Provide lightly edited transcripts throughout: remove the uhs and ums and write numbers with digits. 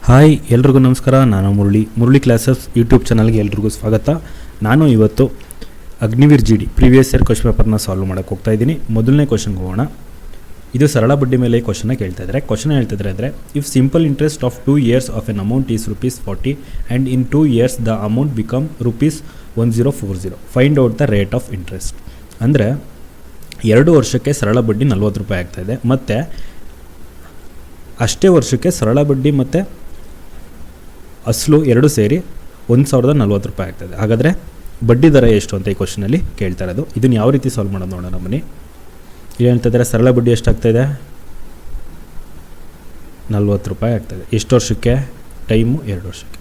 Hi ಎಲ್ರಿಗೂ ನಮಸ್ಕಾರ. ನಾನು ಮುರಳಿ ಕ್ಲಾಸಸ್ ಯೂಟ್ಯೂಬ್ ಚಾನಲ್ಗೆ ಎಲ್ರಿಗೂ ಸ್ವಾಗತ. ನಾನು ಇವತ್ತು Agniveer GD previous year question ಪೇಪರ್ನ ಸಾಲ್ವ್ ಮಾಡೋಕ್ಕೆ ಹೋಗ್ತಾ ಇದ್ದೀನಿ. ಮೊದಲನೇ ಕ್ವಶನ್ಗೆ ಹೋಗೋಣ. ಇದು ಸರಳ ಬಡ್ಡಿ ಮೇಲೆ ಕ್ವಶನ್ನ ಕೇಳ್ತಾ ಇದ್ದಾರೆ. ಕ್ವಶನ್ ಹೇಳ್ತಿದ್ರೆ ಅಂದರೆ if simple interest of 2 years of N amount is ₹40 and in 2 years the amount become ₹1040, find out the rate of interest. ಅಂದರೆ 2 ವರ್ಷಕ್ಕೆ ಸರಳ ಬಡ್ಡಿ ₹40 ಆಗ್ತಾಯಿದೆ, ಮತ್ತು ಅಷ್ಟೇ ವರ್ಷಕ್ಕೆ ಸರಳ ಬಡ್ಡಿ ಮತ್ತು ಅಸಲು ಎರಡು ಸೇರಿ ₹1040 ಆಗ್ತದೆ. ಹಾಗಾದರೆ ಬಡ್ಡಿ ದರ ಎಷ್ಟು ಅಂತ ಈ ಕ್ವಶನಲ್ಲಿ ಕೇಳ್ತಾ ಇರೋದು. ಇದನ್ನು ಯಾವ ರೀತಿ ಸಾಲ್ವ್ ಮಾಡೋದು ನೋಡೋಣ ಬನ್ನಿ. ಇಲ್ಲಿ ಹೇಳ್ತಿದ್ದಾರೆ ಸರಳ ಬಡ್ಡಿ ಎಷ್ಟಾಗ್ತಾಯಿದೆ, ₹40 ಆಗ್ತಾಯಿದೆ. ಎಷ್ಟು ವರ್ಷಕ್ಕೆ? ಟೈಮು 2 ವರ್ಷಕ್ಕೆ.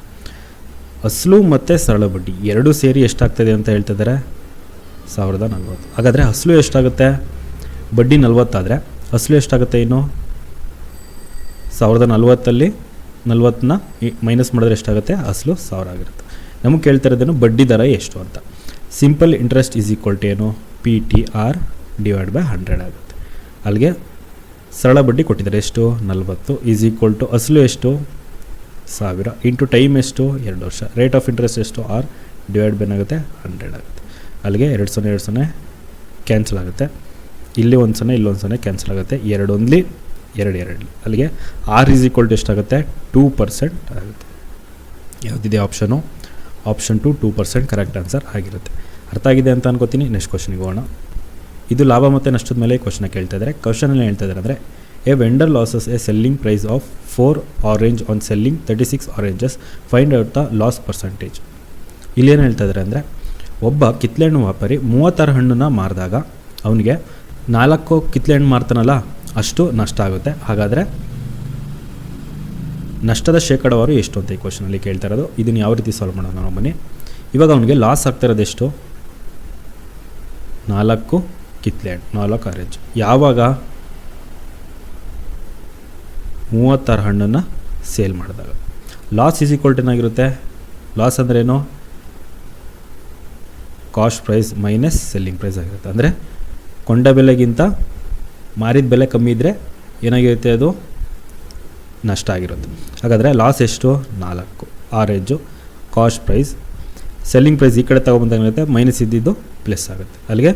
ಅಸಲು ಮತ್ತು ಸರಳ ಬಡ್ಡಿ ಎರಡೂ ಸೇರಿ ಎಷ್ಟಾಗ್ತದೆ ಅಂತ ಹೇಳ್ತಿದ್ದಾರೆ, 1040. ಹಾಗಾದರೆ ಅಸಲು ಎಷ್ಟಾಗುತ್ತೆ? ಬಡ್ಡಿ 40 ಆದರೆ ಅಸಲು ಎಷ್ಟಾಗುತ್ತೆ? ಇನ್ನು 1040 40ನ ಮೈನಸ್ ಮಾಡಿದ್ರೆ ಎಷ್ಟಾಗುತ್ತೆ? ಅಸಲು 1000 ಆಗಿರುತ್ತೆ. ನಮಗೆ ಕೇಳ್ತಾ ಇರೋದೇನು, ಬಡ್ಡಿ ದರ ಎಷ್ಟು ಅಂತ. Simple interest is equal to ಏನು? PTR / 100 ಆಗುತ್ತೆ. ಅಲ್ಲಿಗೆ ಸರಳ ಬಡ್ಡಿ ಕೊಟ್ಟಿದ್ದಾರೆ ಎಷ್ಟು? 40 ಈಸ್ ಈಕ್ವಲ್ ಟು ಅಸಲು ಎಷ್ಟು? 1000 ಇಂಟು ಟೈಮ್ ಎಷ್ಟು? 2 ವರ್ಷ. ರೇಟ್ ಆಫ್ ಇಂಟ್ರೆಸ್ಟ್ ಎಷ್ಟು? R / ಏನಾಗುತ್ತೆ? 100 ಆಗುತ್ತೆ. ಅಲ್ಲಿಗೆ 2 ಕ್ಯಾನ್ಸಲ್ ಆಗುತ್ತೆ. ಇಲ್ಲಿ 1 ಇಲ್ಲೊಂದು 0 ಕ್ಯಾನ್ಸಲ್ ಆಗುತ್ತೆ. 2 ಅಲ್ಲಿಗೆ R ಈಸ್ ಈಕ್ವಲ್ ಟು ಎಷ್ಟಾಗುತ್ತೆ? 2% ಆಗುತ್ತೆ. ಯಾವುದಿದೆ ಆಪ್ಷನು? ಆಪ್ಷನ್ 2% ಕರೆಕ್ಟ್ ಆನ್ಸರ್ ಆಗಿರುತ್ತೆ. ಅರ್ಥ ಆಗಿದೆ ಅಂತ ಅನ್ಕೋತೀನಿ. ನೆಕ್ಸ್ಟ್ ಕ್ವಶನ್ಗೆ ಹೋಗೋಣ. ಇದು ಲಾಭ ಮತ್ತು ನಷ್ಟದ ಮೇಲೆ ಕ್ವಶನ್ ಕೇಳ್ತಾ ಇದ್ದಾರೆ. ಕ್ವಶನಲ್ಲಿ ಹೇಳ್ತಾ ಇದ್ದಾರೆ ಅಂದರೆ a vendor losses a selling price of 4 orange on selling 36 oranges, find out the loss percentage. ಇಲ್ಲೇನು ಹೇಳ್ತಾ ಇದ್ದಾರೆ ಅಂದರೆ ಒಬ್ಬ ಕಿತ್ತಳೆ ಹಣ್ಣು ವ್ಯಾಪಾರಿ 36 ಹಣ್ಣನ್ನು ಮಾರಿದಾಗ ಅವನಿಗೆ 4 ಕಿತ್ತಳೆ ಹಣ್ಣು ಮಾರ್ತಾನಲ್ಲ, ಅಷ್ಟು ನಷ್ಟ ಆಗುತ್ತೆ. ಹಾಗಾದರೆ ನಷ್ಟದ ಶೇಕಡಾವಾರು ಎಷ್ಟು ಅಂತ ಈ ಕ್ವಶನಲ್ಲಿ ಕೇಳ್ತಾ ಇರೋದು. ಇದನ್ನು ಯಾವ ರೀತಿ ಸಾಲ್ವ್ ಮಾಡೋಣ ನಾವು ಬನ್ನಿ. ಇವಾಗ ಅವನಿಗೆ ಲಾಸ್ ಆಗ್ತಾ ಇರೋದು ಎಷ್ಟು? 4 ಕಿತ್ತಳೆ ಹಣ್ಣು, 4 ಆರೆಂಜ್. ಯಾವಾಗ? 36 ಹಣ್ಣನ್ನು ಸೇಲ್ ಮಾಡಿದಾಗ. ಲಾಸ್ ಈಸ್ ಈಕ್ವಲ್ ಟು ಏನಾಗಿರುತ್ತೆ? ಲಾಸ್ ಅಂದ್ರೇನು? Cost price minus selling price ಆಗಿರುತ್ತೆ. ಅಂದರೆ ಕೊಂಡ ಬೆಲೆಗಿಂತ ಮಾರಿದ ಬೆಲೆ ಕಮ್ಮಿ ಇದ್ದರೆ ಏನಾಗಿರುತ್ತೆ? ಅದು ನಷ್ಟ ಆಗಿರುತ್ತೆ. ಹಾಗಾದರೆ ಲಾಸ್ ಎಷ್ಟು? 4 orange. Cost price, selling price ಈ ಕಡೆ ತೊಗೊಬಂದಾಗಿರುತ್ತೆ, ಮೈನಸ್ ಇದ್ದಿದ್ದು ಪ್ಲಸ್ ಆಗುತ್ತೆ. ಅಲ್ಲಿಗೆ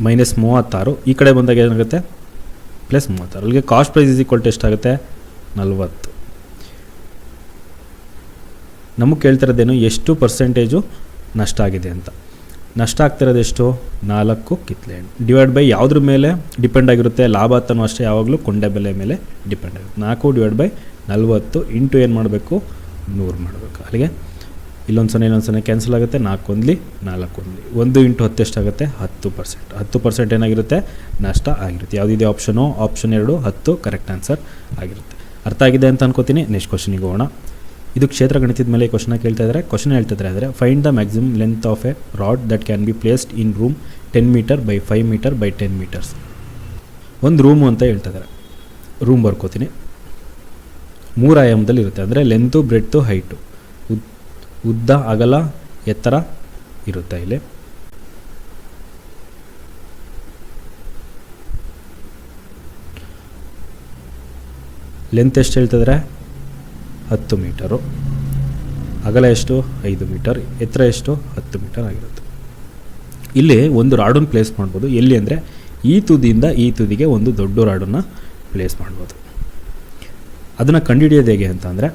-36 ಈ ಕಡೆ ಬಂದಾಗ ಏನಾಗುತ್ತೆ? +36. ಅಲ್ಲಿಗೆ cost price is equal to ಎಷ್ಟಾಗುತ್ತೆ? 40. ನಮಗೆ ಕೇಳ್ತಿರೋದೇನು, ಎಷ್ಟು ಪರ್ಸೆಂಟೇಜು ನಷ್ಟ ಆಗಿದೆ ಅಂತ. ನಷ್ಟ ಆಗ್ತಿರೋದು ಎಷ್ಟು? 4 ಕಿತ್ತಳೆ ಹಣ್ಣು. ಡಿವೈಡ್ ಬೈ ಯಾವುದ್ರ ಮೇಲೆ ಡಿಪೆಂಡ್ ಆಗಿರುತ್ತೆ? ಲಾಭ ಅಂತನೂ ಅಷ್ಟೇ, ಯಾವಾಗಲೂ ಕೊಂಡೆ ಬೆಲೆ ಮೇಲೆ ಡಿಪೆಂಡ್ ಆಗುತ್ತೆ. 4 / 40 ಇಂಟು ಏನು ಮಾಡಬೇಕು? 100 ಮಾಡಬೇಕು. ಅಲ್ಲಿಗೆ ಇಲ್ಲೊಂದು 0 ಕ್ಯಾನ್ಸಲ್ ಆಗುತ್ತೆ. 4 1 ಇಂಟು 10 ಎಷ್ಟಾಗುತ್ತೆ? 10%. 10% ಏನಾಗಿರುತ್ತೆ? ನಷ್ಟ ಆಗಿರುತ್ತೆ. ಯಾವುದಿದೆ ಆಪ್ಷನು? ಆಪ್ಷನ್ 2 10 ಕರೆಕ್ಟ್ ಆನ್ಸರ್ ಆಗಿರುತ್ತೆ. ಅರ್ಥ ಆಗಿದೆ ಅಂತ ಅನ್ಕೋತೀನಿ. ನೆಕ್ಸ್ಟ್ ಕ್ವಶನಿಗೆ ಹೋಗೋಣ. ಇದು ಕ್ಷೇತ್ರ ಗಣಿತದ ಮೇಲೆ ಕ್ವಶನ ಕೇಳ್ತಾ ಇದ್ದಾರೆ. ಕ್ವಶನ್ ಹೇಳ್ತಿದ್ರೆ ಅಂದರೆ find the maximum length of a rod that can be placed in room 10 metre by 5 metre by 10 metres. ಒಂದು ರೂಮು ಅಂತ ಹೇಳ್ತಿದ್ದಾರೆ. ರೂಮ್ ಬರ್ಕೋತೀನಿ. 3 ಆಯಾಮದಲ್ಲಿ ಇರುತ್ತೆ. ಅಂದರೆ ಲೆಂತು, ಬ್ರೆಡ್ತು, ಹೈಟು, ಉದ್ದ, ಅಗಲ, ಎತ್ತರ ಇರುತ್ತೆ. ಇಲ್ಲಿ ಲೆಂತ್ ಎಷ್ಟು ಹೇಳ್ತಿದ್ರೆ? 10 ಮೀಟರು. ಅಗಲ ಎಷ್ಟು? 5 ಮೀಟರ್. ಎತ್ತರ ಎಷ್ಟು? 10 ಮೀಟರ್ ಆಗಿರುತ್ತೆ. ಇಲ್ಲಿ ಒಂದು ರಾಡನ್ನು ಪ್ಲೇಸ್ ಮಾಡ್ಬೋದು. ಎಲ್ಲಿ ಅಂದರೆ ಈ ತುದಿಯಿಂದ ಈ ತುದಿಗೆ ಒಂದು ದೊಡ್ಡ ರಾಡನ್ನು ಪ್ಲೇಸ್ ಮಾಡ್ಬೋದು. ಅದನ್ನು ಕಂಡುಹಿಡಿಯೋದು ಹೇಗೆ ಅಂತ ಅಂದರೆ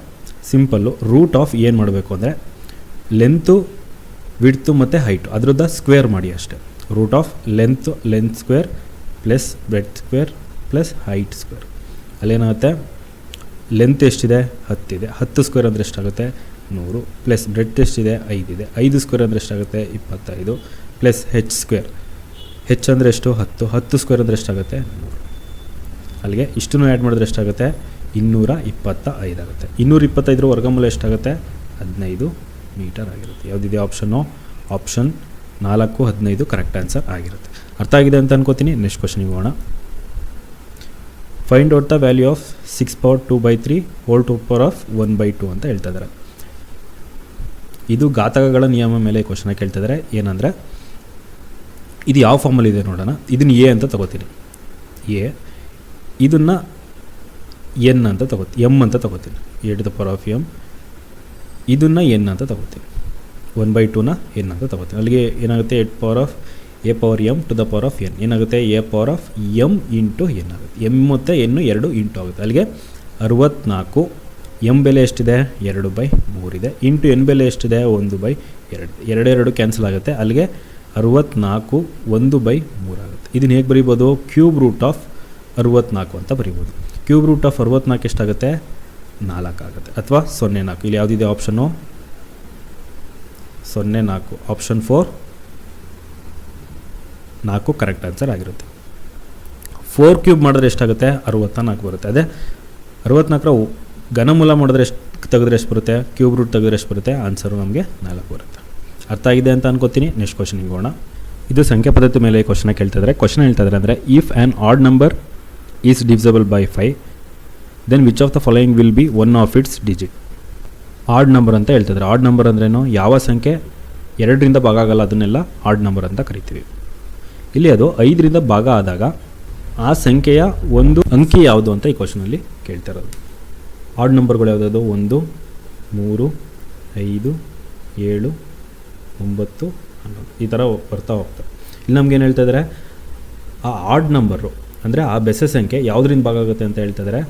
ಸಿಂಪಲ್ಲು. ರೂಟ್ ಆಫ್ ಏನು ಮಾಡಬೇಕು ಅಂದರೆ ಲೆಂತು, ವಿಡ್ತು ಮತ್ತು ಹೈಟು ಅದರದ್ದು ಸ್ಕ್ವೇರ್ ಮಾಡಿ ಅಷ್ಟೇ. Root of length square plus bread square plus height square. ಅಲ್ಲೇನಾಗುತ್ತೆ? Length ಎಷ್ಟಿದೆ? 10 ಇದೆ. 10 ಸ್ಕ್ವೇರ್ ಅಂದರೆ ಎಷ್ಟಾಗುತ್ತೆ? 100. ಪ್ಲಸ್ ಬ್ರೆಡ್ ಎಷ್ಟಿದೆ? 5 ಇದೆ. 5 ಸ್ಕ್ವೇರ್ ಅಂದರೆ ಎಷ್ಟಾಗುತ್ತೆ? 25. ಪ್ಲಸ್ ಹೆಚ್ ಸ್ಕ್ವೇರ್. ಹೆಚ್ ಅಂದರೆ ಎಷ್ಟು? 10. 10 ಸ್ಕ್ವೇರ್ ಅಂದರೆ ಎಷ್ಟಾಗುತ್ತೆ? 100. ಅಲ್ಲಿಗೆ ಇಷ್ಟನ್ನು ಆ್ಯಡ್ ಮಾಡಿದ್ರೆ ಎಷ್ಟಾಗುತ್ತೆ? 225 ಆಗುತ್ತೆ. 225 ವರ್ಗಮೂಲ ಎಷ್ಟಾಗುತ್ತೆ? 15 ಮೀಟರ್ ಆಗಿರುತ್ತೆ. ಯಾವುದಿದೆ ಆಪ್ಷನ್ನು? ಆಪ್ಷನ್ 4 15 ಕರೆಕ್ಟ್ ಆನ್ಸರ್ ಆಗಿರುತ್ತೆ. ಅರ್ಥ ಆಗಿದೆ ಅಂತ ಅನ್ಕೋತೀನಿ. ನೆಕ್ಸ್ಟ್ ಕ್ವಶನಿಗೆ ಹೋಗೋಣ. Find out the value of 6/2/3 whole to power of 1/2 ಅಂತ ಹೇಳ್ತಾ ಇದ್ದಾರೆ. ಇದು ಘಾತಕಗಳ ನಿಯಮ ಮೇಲೆ ಕ್ವಶನ ಕೇಳ್ತಿದ್ದಾರೆ. ಏನಂದರೆ ಇದು ಯಾವ ಫಾರ್ಮಲ್ಲಿ ಇದೆ ನೋಡೋಣ. ಇದನ್ನು ಎ ಅಂತ ತಗೋತೀನಿ. ಎ ಇದನ್ನು ಎನ್ ಅಂತ ತಗೋತೀನಿ, ಎಮ್ ಅಂತ ತಗೋತೀನಿ, e⁻m ಇದನ್ನು ಎನ್ ಅಂತ ತಗೋತೀನಿ, 1/2ನ ಎನ್ ಅಂತ ತಗೋತೀನಿ. ಅಲ್ಲಿಗೆ ಏನಾಗುತ್ತೆ, a⁻m⁴ ಏನಾಗುತ್ತೆ, a⁻m ಇಂಟು ಎನ್ ಆಗುತ್ತೆ. ಎಮ್ ಮತ್ತು ಎನ್ನು 2 ಇಂಟು ಆಗುತ್ತೆ. ಅಲ್ಲಿಗೆ 64. ಎಮ್ ಬೆಲೆ ಎಷ್ಟಿದೆ, 2/3 ಇದೆ. ಇಂಟು ಎನ್ ಬೆಲೆ ಎಷ್ಟಿದೆ, 1/2. 2 ಕ್ಯಾನ್ಸಲ್ ಆಗುತ್ತೆ. ಅಲ್ಲಿಗೆ 64 1/3 ಆಗುತ್ತೆ. ಇದನ್ನು ಹೇಗೆ ಬರೀಬೋದು, ಕ್ಯೂಬ್ ರೂಟ್ ಆಫ್ 64 ಅಂತ ಬರೀಬೋದು. ಕ್ಯೂಬ್ ರೂಟ್ ಆಫ್ 64 ಎಷ್ಟಾಗುತ್ತೆ, 4 ಆಗುತ್ತೆ, ಅಥವಾ 04. ಇಲ್ಲಿ ಯಾವುದಿದೆ ಆಪ್ಷನ್ನು, 04. ಆಪ್ಷನ್ 4 4 ಕರೆಕ್ಟ್ ಆನ್ಸರ್ ಆಗಿರುತ್ತೆ. 4 ಕ್ಯೂಬ್ ಮಾಡಿದ್ರೆ ಎಷ್ಟಾಗುತ್ತೆ, 64 ಬರುತ್ತೆ. ಅದೇ 64ರ ಘನಮೂಲ ಮಾಡಿದ್ರೆ ಎಷ್ಟು ತೆಗೆದ್ರೆ ಎಷ್ಟು ಬರುತ್ತೆ, ಕ್ಯೂಬ್ ರೂಟ್ ತೆಗೆದ್ರೆ ಎಷ್ಟು ಬರುತ್ತೆ, ಆನ್ಸರು ನಮಗೆ 4 ಬರುತ್ತೆ. ಅರ್ಥ ಆಗಿದೆ ಅಂತ ಅನ್ಕೋತೀನಿ. ನೆಕ್ಸ್ಟ್ ಕ್ವಶನಿಗೆ ಹೋಗೋಣ. ಇದು ಸಂಖ್ಯಾ ಪದ್ಧತಿ ಮೇಲೆ ಕ್ವಶನ ಕೇಳ್ತಿದ್ದಾರೆ. ಕ್ವಶನ್ ಹೇಳ್ತಿದ್ದಾರೆ ಅಂದರೆ, if an odd number is divisible by 5 then which of the following will be one of its digit. Odd number ಅಂತ ಹೇಳ್ತಿದ್ದಾರೆ. ಆಡ್ ನಂಬರ್ ಅಂದ್ರೇನು, ಯಾವ ಸಂಖ್ಯೆ 2ರಿಂದ ಭಾಗ ಆಗಲ್ಲ ಅದನ್ನೆಲ್ಲ ಆಡ್ ನಂಬರ್ ಅಂತ ಕರಿತೀವಿ. ಇಲ್ಲಿ ಅದು 5ರಿಂದ ಭಾಗ ಆದಾಗ ಆ ಸಂಖ್ಯೆಯ ಒಂದು ಅಂಕಿ ಯಾವುದು ಅಂತ ಈ ಕ್ವಶನಲ್ಲಿ ಕೇಳ್ತಿರೋದು. ಆಡ್ ನಂಬರ್ಗಳು ಯಾವುದಾದ್ರು, 1 3 5 7 9 11 ಈ ಥರ ಬರ್ತಾ ಹೋಗ್ತವೆ. ಇಲ್ಲಿ ನಮ್ಗೇನು ಹೇಳ್ತಾ ಇದ್ದಾರೆ, ಆ ಆಡ್ ನಂಬರು ಅಂದರೆ ಆ ಬೆಸ ಸಂಖ್ಯೆ ಯಾವುದರಿಂದ ಭಾಗ ಆಗುತ್ತೆ ಅಂತ ಹೇಳ್ತಿದ್ದಾರೆ,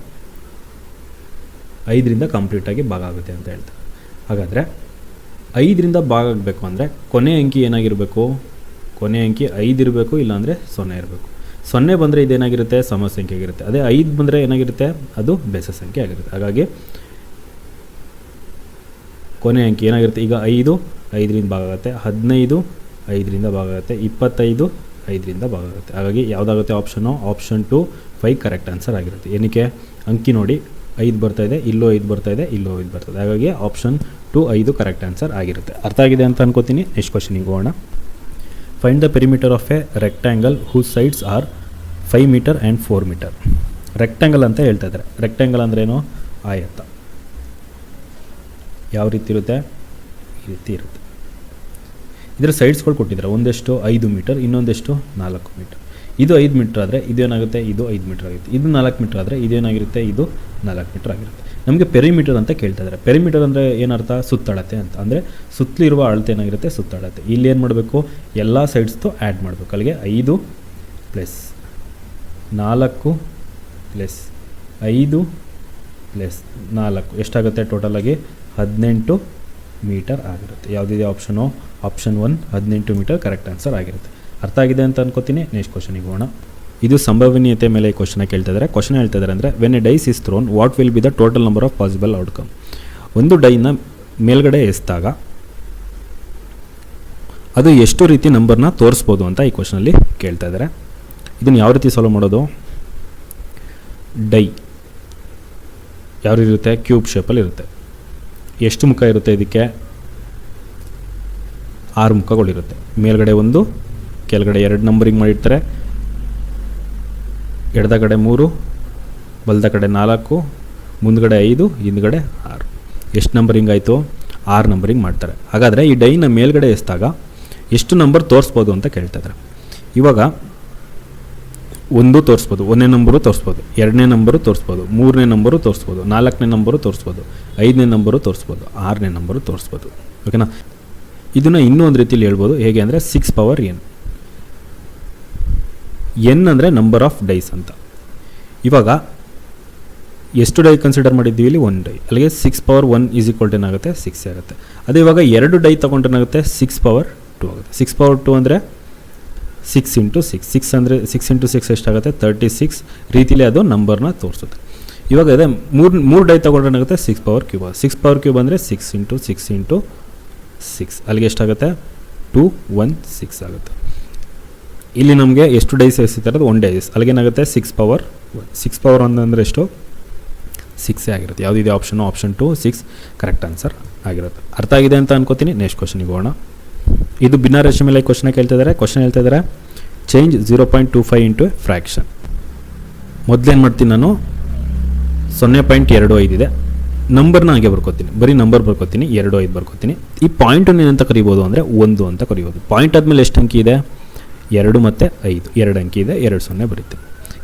5ರಿಂದ ಕಂಪ್ಲೀಟಾಗಿ ಭಾಗ ಆಗುತ್ತೆ ಅಂತ ಹೇಳ್ತಾರೆ. ಹಾಗಾದರೆ 5ರಿಂದ ಭಾಗ ಆಗಬೇಕು ಅಂದರೆ ಕೊನೆ ಅಂಕಿ ಏನಾಗಿರಬೇಕು, ಕೊನೆ ಅಂಕಿ 5 ಇರಬೇಕು, ಇಲ್ಲಾಂದರೆ 0 ಇರಬೇಕು. 0 ಬಂದರೆ ಇದೇನಾಗಿರುತ್ತೆ, ಸಮ ಸಂಖ್ಯೆ ಆಗಿರುತ್ತೆ. ಅದೇ 5 ಬಂದರೆ ಏನಾಗಿರುತ್ತೆ, ಅದು ಬೆಸ ಸಂಖ್ಯೆ ಆಗಿರುತ್ತೆ. ಹಾಗಾಗಿ ಕೊನೆ ಅಂಕಿ ಏನಾಗಿರುತ್ತೆ, ಈಗ 5 5ರಿಂದ ಭಾಗ ಆಗುತ್ತೆ, 15 5ರಿಂದ ಭಾಗ ಆಗುತ್ತೆ, 25 5ರಿಂದ ಭಾಗ ಆಗುತ್ತೆ. ಹಾಗಾಗಿ ಯಾವುದಾಗುತ್ತೆ ಆಪ್ಷನು, ಆಪ್ಷನ್ 2 5 ಕರೆಕ್ಟ್ ಆನ್ಸರ್ ಆಗಿರುತ್ತೆ. ಏನಕ್ಕೆ, ಅಂಕಿ ನೋಡಿ 5 ಬರ್ತಾಯಿದೆ, ಇಲ್ಲೋ 5 ಬರ್ತಾಯಿದೆ, ಇಲ್ಲೋ 5 ಬರ್ತದೆ. ಹಾಗಾಗಿ ಆಪ್ಷನ್ 2 5 ಕರೆಕ್ಟ್ ಆನ್ಸರ್ ಆಗಿರುತ್ತೆ. ಅರ್ಥ ಆಗಿದೆ ಅಂತ ಅನ್ಕೋತೀನಿ. ನೆಕ್ಸ್ಟ್ ಕ್ವಶನಿಗೆ ಹೋಗೋಣ. Find the perimeter of a rectangle whose sides are 5 metre and 4 metre. Rectangle ಅಂತ ಹೇಳ್ತಾ ಇದ್ದಾರೆ. ರೆಕ್ಟ್ಯಾಂಗಲ್ ಅಂದ್ರೇನು, ಆಯತ. ಯಾವ ರೀತಿ ಇರುತ್ತೆ, ಈ ರೀತಿ ಇರುತ್ತೆ. ಇದರ ಸೈಡ್ಸ್ಗಳು ಕೊಟ್ಟಿದ್ದಾರೆ. ಒಂದೆಷ್ಟು 5 ಮೀಟರ್, ಇನ್ನೊಂದೆಷ್ಟು 4 ಮೀಟರ್. ಇದು 5 ಮೀಟರ್ ಆದರೆ ಇದೇನಾಗುತ್ತೆ, ಇದು 5 ಮೀಟರ್ ಆಗುತ್ತೆ. ಇದು 4 ಮೀಟರ್ ಆದರೆ ಇದೇನಾಗಿರುತ್ತೆ, ಇದು 4 ಮೀಟರ್ ಆಗಿರುತ್ತೆ. ನಮಗೆ ಪೆರಿಮೀಟರ್ ಅಂತ ಕೇಳ್ತಾ ಇದ್ದಾರೆ. ಪೆರಿಮೀಟರ್ ಅಂದರೆ ಏನರ್ಥ, ಸುತ್ತಳತೆ ಅಂತ. ಅಂದರೆ ಸುತ್ತಲಿರುವ ಅಳತೆ ಏನಾಗಿರುತ್ತೆ, ಸುತ್ತಳತೆ. ಇಲ್ಲಿ ಏನು ಮಾಡಬೇಕು, ಎಲ್ಲ ಸೈಡ್ಸ್ದು ಆ್ಯಡ್ ಮಾಡಬೇಕು. ಅಲ್ಲಿಗೆ 5 ಪ್ಲಸ್ 4 ಪ್ಲಸ್ 5 ಪ್ಲಸ್ 4 ಎಷ್ಟಾಗುತ್ತೆ, ಟೋಟಲಾಗಿ 18 ಮೀಟರ್ ಆಗಿರುತ್ತೆ. ಯಾವುದಿದೆ option, option 1 18 metre correct answer ಆಗಿರುತ್ತೆ. ಅರ್ಥ ಆಗಿದೆ ಅಂತ ಅನ್ಕೋತೀನಿ. ನೆಕ್ಸ್ಟ್ ಕ್ವಶನಿಗೆ ಹೋಗೋಣ. ಇದು ಸಂಭವನೀಯತೆ ಮೇಲೆ ಕ್ವಶನ ಕೇಳ್ತಾ ಇದ್ದಾರೆ. ಕ್ವಶನ್ ಹೇಳ್ತಾ ಇದ್ದಾರೆ ಅಂದರೆ, when a dice is thrown what will be the total number of possible outcome. ಒಂದು ಡೈನ ಮೇಲ್ಗಡೆ ಎಸ್ದಾಗ ಅದು ಎಷ್ಟು ರೀತಿ ನಂಬರ್ನ ತೋರಿಸ್ಬೋದು ಅಂತ ಈ ಕ್ವಶನಲ್ಲಿ ಕೇಳ್ತಾ ಇದ್ದಾರೆ. ಇದನ್ನು ಯಾವ ರೀತಿ ಸಾಲ್ವ್ ಮಾಡೋದು, ಡೈ ಯಾವ ರೀತಿ ಇರುತ್ತೆ, ಕ್ಯೂಬ್ ಶೇಪಲ್ಲಿ ಇರುತ್ತೆ. ಎಷ್ಟು ಮುಖ ಇರುತ್ತೆ ಇದಕ್ಕೆ, 6 ಮುಖಗಳಿರುತ್ತೆ. ಮೇಲ್ಗಡೆ 1, ಕೆಳಗಡೆ 2 ನಂಬರಿಂಗ್ ಮಾಡಿರ್ತಾರೆ. ಎಡದ ಕಡೆ 3, ಬಲದ ಕಡೆ 4, ಮುಂದ್ಗಡೆ 5, ಹಿಂದ್ಗಡೆ 6. ಎಷ್ಟು ನಂಬರಿಂಗ್ ಆಯಿತು, 6 ನಂಬರಿಂಗ್ ಮಾಡ್ತಾರೆ. ಹಾಗಾದರೆ ಈ ಡೈನ ಮೇಲ್ಗಡೆ ಎಸ್ದಾಗ ಎಷ್ಟು ನಂಬರ್ ತೋರಿಸ್ಬೋದು ಅಂತ ಕೇಳ್ತಾಯಿದ್ದಾರೆ. ಇವಾಗ 1 ತೋರಿಸ್ಬೋದು, 1ನೇ ನಂಬರು ತೋರಿಸ್ಬೋದು, 2ನೇ ನಂಬರು ತೋರಿಸ್ಬೋದು, 3ನೇ ನಂಬರು ತೋರಿಸ್ಬೋದು, 4ನೇ ನಂಬರು ತೋರಿಸ್ಬೋದು, 5ನೇ ನಂಬರು ತೋರಿಸ್ಬೋದು, 6ನೇ ನಂಬರು ತೋರಿಸ್ಬೋದು. ಓಕೆನಾ. ಇದನ್ನು ಇನ್ನೂ ಒಂದು ರೀತಿಯಲ್ಲಿ ಹೇಳ್ಬೋದು. ಹೇಗೆ ಅಂದರೆ 6 ಪವರ್ n. ಎನ್ ಅಂದರೆ ನಂಬರ್ ಆಫ್ ಡೈಸ್ ಅಂತ. ಇವಾಗ ಎಷ್ಟು ಡೈ ಕನ್ಸಿಡರ್ ಮಾಡಿದ್ದೀವಿ, ಇಲ್ಲಿ 1 ಡೈ. ಅಲ್ಲಿಗೆ 6 ಪವರ್ 1 ಈಸ್ ಈಕ್ವಲ್ ಟು ಏನಾಗುತ್ತೆ, 6 ಆಗುತ್ತೆ. ಅದೇ ಇವಾಗ 2 ಡೈ ತೊಗೊಂಡ್ರೆ ಏನಾಗುತ್ತೆ, 6 ಪವರ್ 2 ಆಗುತ್ತೆ. 6 ಪವರ್ 2 ಅಂದರೆ 6 ಇಂಟು 6. 6 ಅಂದರೆ 6 ಇಂಟು 6 ಎಷ್ಟಾಗುತ್ತೆ, 36 ರೀತಿಲಿ ಅದು ನಂಬರ್ನ ತೋರಿಸುತ್ತೆ. ಇವಾಗ ಅದೇ 3 ಡೈ ತೊಗೊಂಡ್ರೆ ಏನಾಗುತ್ತೆ, 6 ಪವರ್ ಕ್ಯೂಬ್. 6 ಪವರ್ ಕ್ಯೂಬ್ ಅಂದರೆ 6 ಇಂಟು 6 ಇಂಟು 6. ಅಲ್ಲಿಗೆ ಎಷ್ಟಾಗುತ್ತೆ, 216 ಆಗುತ್ತೆ. ಇಲ್ಲಿ ನಮಗೆ ಎಷ್ಟು ಡೈಸ್ ಎಸಿತಾರದು, 1 ಡೈಸ್. ಅಲ್ಲಿಗೇನಾಗುತ್ತೆ, 6 ಪವರ್ 1. 6 ಪವರ್ 1 ಅಂದರೆ ಎಷ್ಟು, 6 ಆಗಿರುತ್ತೆ. ಯಾವುದಿದೆ ಆಪ್ಷನು, ಆಪ್ಷನ್ 2 6 ಕರೆಕ್ಟ್ ಆನ್ಸರ್ ಆಗಿರುತ್ತೆ. ಅರ್ಥ ಆಗಿದೆ ಅಂತ ಅನ್ಕೋತೀನಿ. ನೆಕ್ಸ್ಟ್ ಕ್ವಶನಿಗೆ ಹೋಗೋಣ. ಇದು ಭಿನ್ನರಾಶಿ ಮೇಲೆ ಕ್ವಶನ ಕೇಳ್ತಿದ್ದಾರೆ. ಕ್ವಶನ್ ಹೇಳ್ತಾ ಇದ್ದಾರೆ, ಚೇಂಜ್ 0.25 ಇಂಟು ಫ್ರ್ಯಾಕ್ಷನ್. ಮೊದಲೇನು ಮಾಡ್ತೀನಿ ನಾನು, 0.25 ಇದೆ. ನಂಬರ್ನ ಹಾಗೆ ಬರ್ಕೋತೀನಿ, ಬರೀ ನಂಬರ್ ಬರ್ಕೋತೀನಿ, 2 5 ಬರ್ಕೋತೀನಿ. ಈ ಪಾಯಿಂಟನ್ನು ಏನಂತ ಕರಿಬೋದು ಅಂದರೆ 1 ಅಂತ ಕರಿಬೋದು. ಪಾಯಿಂಟ್ ಆದಮೇಲೆ ಎಷ್ಟು ಅಂಕಿ ಇದೆ, 2 ಮತ್ತು 5, 2 ಅಂಕಿ ಇದೆ, 2 0 ಬರುತ್ತೆ.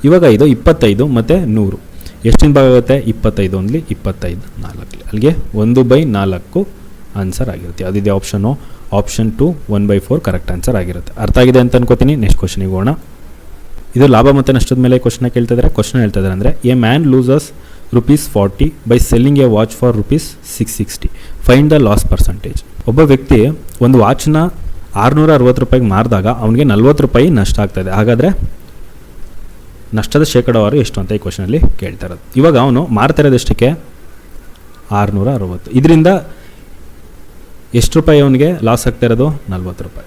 ಇವಾಗ ಇದು 25 ಮತ್ತು 100. ಎಷ್ಟಿನ ಭಾಗ ಆಗುತ್ತೆ 25 ಓನ್ಲಿ 25 4 ಅಲ್ಲಿಗೆ 1/4 ಆನ್ಸರ್ ಆಗಿರುತ್ತೆ. ಯಾವುದಿದೆ ಆಪ್ಷನು ಆಪ್ಷನ್ 2 1/4 ಕರೆಕ್ಟ್ ಆನ್ಸರ್ ಆಗಿರುತ್ತೆ. ಅರ್ಥ ಆಗಿದೆ ಅಂತ ಅನ್ಕೋತೀನಿ. ನೆಕ್ಸ್ಟ್ ಕ್ವಶನಿಗೆ ಹೋಗೋಣ. ಇದು ಲಾಭ ಮತ್ತು ನಷ್ಟದ ಮೇಲೆ ಕ್ವಶನ್ ಹೇಳ್ತಾ ಇದ್ದಾರೆ. ಕ್ವಶನ್ ಹೇಳ್ತಾ ಇದ್ದಾರೆ ಅಂದರೆ A man loses ₹40 by selling A watch for ₹660 find the loss percentage. ಒಬ್ಬ ವ್ಯಕ್ತಿ ಒಂದು ವಾಚ್ನ ₹660 ಮಾರಿದಾಗ ಅವನಿಗೆ ₹40 ನಷ್ಟ ಆಗ್ತಾಯಿದೆ. ಹಾಗಾದರೆ ನಷ್ಟದ ಶೇಕಡಾವಾರು ಎಷ್ಟು ಅಂತ ಈ ಕ್ವಶನಲ್ಲಿ ಕೇಳ್ತಾ ಇರೋದು. ಇವಾಗ ಅವನು ಮಾರ್ತಾ ಇರೋದು ಎಷ್ಟಕ್ಕೆ 660. ಇದರಿಂದ ಎಷ್ಟು ರೂಪಾಯಿ ಅವನಿಗೆ ಲಾಸ್ ಆಗ್ತಾ ಇರೋದು ₹40.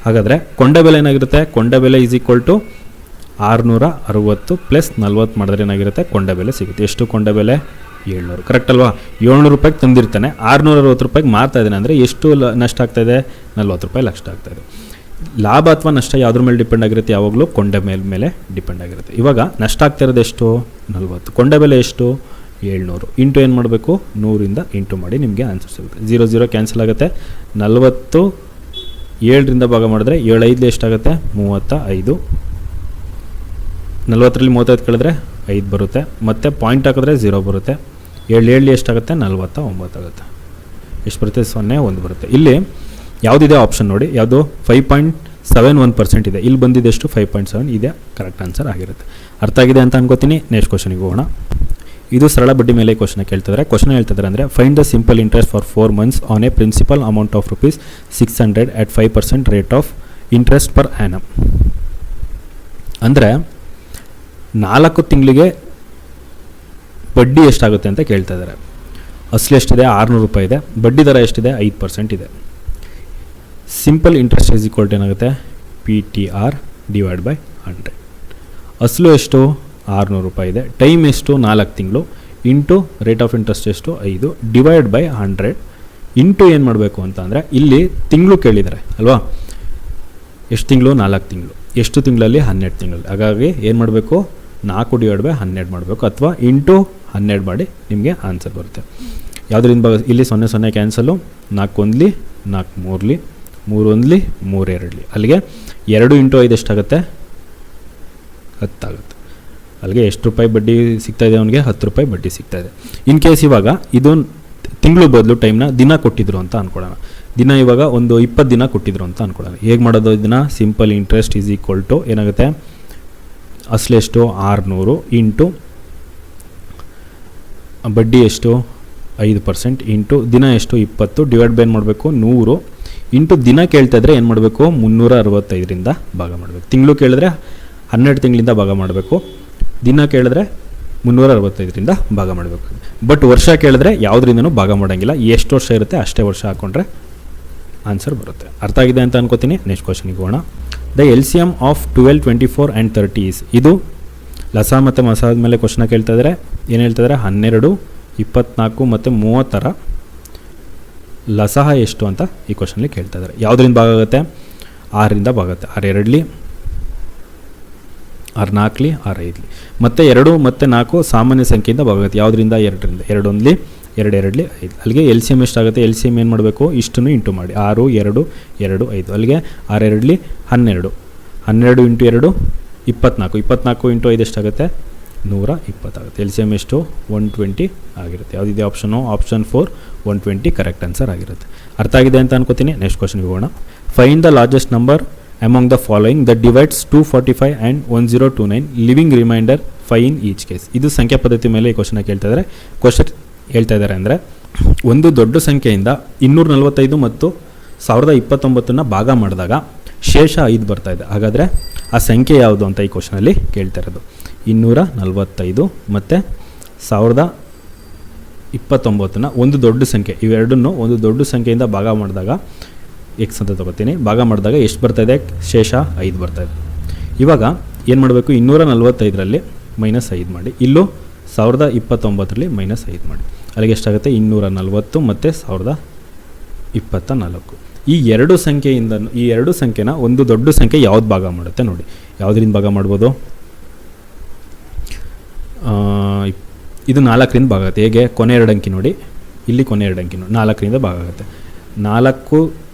ಹಾಗಾದರೆ ಕೊಂಡ ಬೆಲೆ ಏನಾಗಿರುತ್ತೆ, ಕೊಂಡ ಬೆಲೆ ಈಸ್ ಈಕ್ವಲ್ ಟು 660 ಪ್ಲಸ್ 40 ಮಾಡಿದ್ರೆ ಏನಾಗಿರುತ್ತೆ, ಕೊಂಡ ಬೆಲೆ ಸಿಗುತ್ತೆ. ಎಷ್ಟು ಕೊಂಡ ಬೆಲೆ 700. ಕರೆಕ್ಟ್ ಅಲ್ವಾ? ₹700 ತಂದಿರ್ತಾನೆ, ₹660 ಮಾರ್ತಾ ಇದ್ದಾನೆ ಅಂದರೆ ಎಷ್ಟು ನಷ್ಟ ಆಗ್ತಾಯಿದೆ, ₹40 ನಷ್ಟ ಆಗ್ತಾಯಿದೆ. ಲಾಭ ಅಥವಾ ನಷ್ಟ ಯಾವುದ್ರ ಮೇಲೆ ಡಿಪೆಂಡ್ ಆಗಿರುತ್ತೆ, ಯಾವಾಗಲೂ ಕೊಂಡ ಮೇಲೆ ಡಿಪೆಂಡ್ ಆಗಿರುತ್ತೆ. ಇವಾಗ ನಷ್ಟ ಆಗ್ತಾ ಇರೋದು ಎಷ್ಟು 40, ಕೊಂಡ ಬೆಲೆ ಎಷ್ಟು 700 ಇಂಟು ಏನು ಮಾಡಬೇಕು 100ರಿಂದ ಇಂಟು ಮಾಡಿ ನಿಮಗೆ ಆನ್ಸರ್ ಸಿಗುತ್ತೆ. 0 ಕ್ಯಾನ್ಸಲ್ ಆಗುತ್ತೆ. 40 7ರಿಂದ ಭಾಗ ಮಾಡಿದ್ರೆ 7 5 ಎಷ್ಟಾಗುತ್ತೆ 35. 40ರಲ್ಲಿ 35 ಕಳೆದ್ರೆ 5 ಬರುತ್ತೆ. ಮತ್ತು ಪಾಯಿಂಟ್ ಹಾಕಿದ್ರೆ 0 ಬರುತ್ತೆ. 7 7 ಎಷ್ಟಾಗುತ್ತೆ 49 ಆಗುತ್ತೆ. ಎಷ್ಟು ಬರುತ್ತೆ 0 1 ಬರುತ್ತೆ. ಇಲ್ಲಿ ಯಾವುದಿದೆ ಆಪ್ಷನ್ ನೋಡಿ, ಯಾವುದು 5.71% ಇದೆ. ಇಲ್ಲಿ ಬಂದಿದೆ ಎಷ್ಟು 5.7 ಇದೆ. ಕರೆಕ್ಟ್ ಆನ್ಸರ್ ಆಗಿರುತ್ತೆ. ಅರ್ಥ ಆಗಿದೆ ಅಂತ ಅನ್ಕೋತೀನಿ. ನೆಕ್ಸ್ಟ್ ಕ್ವಶನಿಗೆ ಹೋಗೋಣ. ಇದು ಸರಳ ಬಡ್ಡಿ ಮೇಲೆ ಕ್ವಶನ್ ಕೇಳ್ತಿದ್ದಾರೆ. ಕ್ವಶನ್ ಹೇಳ್ತಿದ್ದಾರೆ ಅಂದರೆ find the simple interest for 4 months on a principal amount of ₹600 at 5% rate of interest per annum. ಅಂದರೆ 4 ತಿಂಗಳಿಗೆ ಬಡ್ಡಿ ಎಷ್ಟಾಗುತ್ತೆ ಅಂತ ಕೇಳ್ತಾ ಇದ್ದಾರೆ. ಅಸಲು ಎಷ್ಟಿದೆ ₹600 ಇದೆ. ಬಡ್ಡಿ ದರ ಎಷ್ಟಿದೆ 5% ಇದೆ. Simple interest is equal to ಏನಾಗುತ್ತೆ PTR ಡಿವೈಡ್ ಬೈ 100. ಅಸಲು ಎಷ್ಟು ₹600 ಇದೆ. ಟೈಮ್ ಎಷ್ಟು 4 ತಿಂಗಳು ಇಂಟು ರೇಟ್ ಆಫ್ ಇಂಟ್ರೆಸ್ಟ್ ಎಷ್ಟು 5 ಡಿವೈಡ್ ಬೈ 100 ಇಂಟು ಏನು ಮಾಡಬೇಕು ಅಂತ ಅಂದರೆ ಇಲ್ಲಿ ತಿಂಗಳು ಕೇಳಿದ್ದಾರೆ ಅಲ್ವಾ. ಎಷ್ಟು ತಿಂಗಳು 4 ತಿಂಗಳು. ಎಷ್ಟು ತಿಂಗಳಲ್ಲಿ 12 ತಿಂಗಳು. ಹಾಗಾಗಿ ಏನು ಮಾಡಬೇಕು 4 ಡಿವೈಡ್ ಬೈ 12 ಮಾಡಬೇಕು ಅಥವಾ ಇಂಟು 12 ಮಾಡಿ ನಿಮಗೆ ಆನ್ಸರ್ ಬರುತ್ತೆ. ಯಾವುದರಿಂದ ಭಾಗ ಇಲ್ಲಿ 0 0 ಕ್ಯಾನ್ಸಲು. 4 1 4 3 3 1 3 2 ಅಲ್ಲಿಗೆ 2 ಇಂಟು 5 ಎಷ್ಟಾಗುತ್ತೆ 10 ಆಗುತ್ತೆ. ಅಲ್ಲಿಗೆ ಎಷ್ಟು ರೂಪಾಯಿ ಬಡ್ಡಿ ಸಿಗ್ತಾಯಿದೆ ಅವನಿಗೆ ₹10 ಬಡ್ಡಿ ಸಿಗ್ತಾಯಿದೆ. ಇನ್ ಕೇಸ್ ಇವಾಗ ಇದು ತಿಂಗಳು ಬದಲು ಟೈಮ್ನ ದಿನ ಕೊಟ್ಟಿದ್ರು ಅಂತ ಅಂದ್ಕೊಳ್ಳೋಣ. ದಿನ ಇವಾಗ ಒಂದು 20 ದಿನ ಕೊಟ್ಟಿದ್ರು ಅಂತ ಅಂದ್ಕೊಳ್ಳೋಣ. ಹೇಗೆ ಮಾಡೋದು ಇದನ್ನು, simple interest is equal to ಏನಾಗುತ್ತೆ ಅಸಲೆಷ್ಟು 600 ಇಂಟು ಬಡ್ಡಿ ಎಷ್ಟು 5% ಇಂಟು ದಿನ ಎಷ್ಟು 20 ಡಿವೈಡ್ ಬೈ ಏನು ಮಾಡಬೇಕು 100 ಇಂಟು ದಿನ ಕೇಳ್ತಾ ಇದ್ರೆ ಏನು ಮಾಡಬೇಕು 365ರಿಂದ ಭಾಗ ಮಾಡಬೇಕು. ತಿಂಗಳು ಕೇಳಿದ್ರೆ 12 ತಿಂಗಳಿಂದ ಭಾಗ ಮಾಡಬೇಕು. ದಿನ ಕೇಳಿದ್ರೆ 365ರಿಂದ ಭಾಗ ಮಾಡಬೇಕು. ಬಟ್ ವರ್ಷ ಕೇಳಿದ್ರೆ ಯಾವುದರಿಂದನೂ ಭಾಗ ಮಾಡೋಂಗಿಲ್ಲ. ಎಷ್ಟು ವರ್ಷ ಇರುತ್ತೆ ಅಷ್ಟೇ ವರ್ಷ ಹಾಕ್ಕೊಂಡ್ರೆ ಆನ್ಸರ್ ಬರುತ್ತೆ. ಅರ್ಥ ಆಗಿದೆ ಅಂತ ಅನ್ಕೋತೀನಿ. ನೆಕ್ಸ್ಟ್ ಕ್ವಶನಿಗೆ ಹೋಗೋಣ. The LCM of 12, 24 and 30 is. ಇದು ಲಸ ಮತ್ತು ಮಸಾದ ಮೇಲೆ ಕ್ವಶನ ಕೇಳ್ತಾ ಇದ್ದಾರೆ. ಏನು ಹೇಳ್ತಾ ಇದ್ದಾರೆ 12, 24 ಮತ್ತು 30ರ ಲಸಹ ಎಷ್ಟು ಅಂತ ಈ ಕ್ವಶನಲ್ಲಿ ಕೇಳ್ತಾ ಇದ್ದಾರೆ. ಯಾವುದರಿಂದ ಭಾಗ ಆಗುತ್ತೆ 6ರಿಂದ ಭಾಗ ಆಗುತ್ತೆ. 6 2 6 4 6 5 ಮತ್ತು 2 ಮತ್ತು 4 ಸಾಮಾನ್ಯ ಸಂಖ್ಯೆಯಿಂದ ಭಾಗ ಆಗುತ್ತೆ. ಯಾವುದರಿಂದ 2ರಿಂದ 2 1 2 2 5. ಅಲ್ಲಿಗೆ LCM ಎಷ್ಟಾಗುತ್ತೆ, LCM ಏನು ಮಾಡಬೇಕು ಇಷ್ಟನ್ನು ಇಂಟು ಮಾಡಿ 6 2 2 5. ಅಲ್ಲಿಗೆ 6 2 12 12 ಇಂಟು 2 24 24 ಇಂಟು 5 ಎಷ್ಟಾಗುತ್ತೆ 120 ಆಗುತ್ತೆ. LCM ಎಷ್ಟು 120 ಆಗಿರುತ್ತೆ. ಯಾವುದಿದೆ ಆಪ್ಷನು ಆಪ್ಷನ್ 4 120 ಕರೆಕ್ಟ್ ಆನ್ಸರ್ ಆಗಿರುತ್ತೆ. ಅರ್ಥ ಆಗಿದೆ ಅಂತ ಅನ್ಕೋತೀನಿ. ನೆಕ್ಸ್ಟ್ ಕ್ವಶನ್ಗೆ ಹೋಗೋಣ. Find the largest number among the following that divides 245 and 1029 living reminder 5 in each case. ಇದು ಸಂಖ್ಯಾ ಪದ್ಧತಿ ಮೇಲೆ ಈ ಕ್ವಶನ್ ಕೇಳ್ತಾ ಇದ್ದಾರೆ. ಕ್ವಶನ್ ಹೇಳ್ತಾ ಇದ್ದಾರೆ ಅಂದರೆ ಒಂದು ದೊಡ್ಡ ಸಂಖ್ಯೆಯಿಂದ 245 ಮತ್ತು 1029 ಭಾಗ ಮಾಡಿದಾಗ ಶೇಷ 5 ಬರ್ತಾ ಇದೆ. ಹಾಗಾದರೆ ಆ ಸಂಖ್ಯೆ ಯಾವುದು ಅಂತ ಈ ಕ್ವಶನಲ್ಲಿ ಕೇಳ್ತಾ ಇರೋದು. 245 ಮತ್ತು 1029 ಒಂದು ದೊಡ್ಡ ಸಂಖ್ಯೆ, ಇವೆರಡನ್ನು ಒಂದು ದೊಡ್ಡ ಸಂಖ್ಯೆಯಿಂದ ಭಾಗ ಮಾಡಿದಾಗ ಎಕ್ಸ್ ಅಂತ ತಗೋತೀನಿ. ಭಾಗ ಮಾಡಿದಾಗ ಎಷ್ಟು ಬರ್ತಾಯಿದೆ ಶೇಷ 5 ಬರ್ತಾಯಿದೆ. ಇವಾಗ ಏನು ಮಾಡಬೇಕು 245ರಲ್ಲಿ -5 ಮಾಡಿ, ಇಲ್ಲೂ 1029ರಲ್ಲಿ -5 ಮಾಡಿ. ಅಲ್ಲಿಗೆ ಎಷ್ಟಾಗುತ್ತೆ 240 ಮತ್ತು 1024. ಈ ಎರಡು ಸಂಖ್ಯೆಯಿಂದ ಈ ಎರಡು ಸಂಖ್ಯೆನ ಒಂದು ದೊಡ್ಡ ಸಂಖ್ಯೆ ಯಾವ್ದು ಭಾಗ ಮಾಡುತ್ತೆ ನೋಡಿ. ಯಾವುದರಿಂದ ಭಾಗ ಮಾಡ್ಬೋದು, ಇದು 4ರಿಂದ ಭಾಗ ಆಗುತ್ತೆ. ಹೇಗೆ ಕೊನೆ 2 ಅಂಕಿ ನೋಡಿ, ಇಲ್ಲಿ ಕೊನೆ 2 ಅಂಕಿ ನೋಡಿ, 4ರಿಂದ ಭಾಗ ಆಗುತ್ತೆ. 4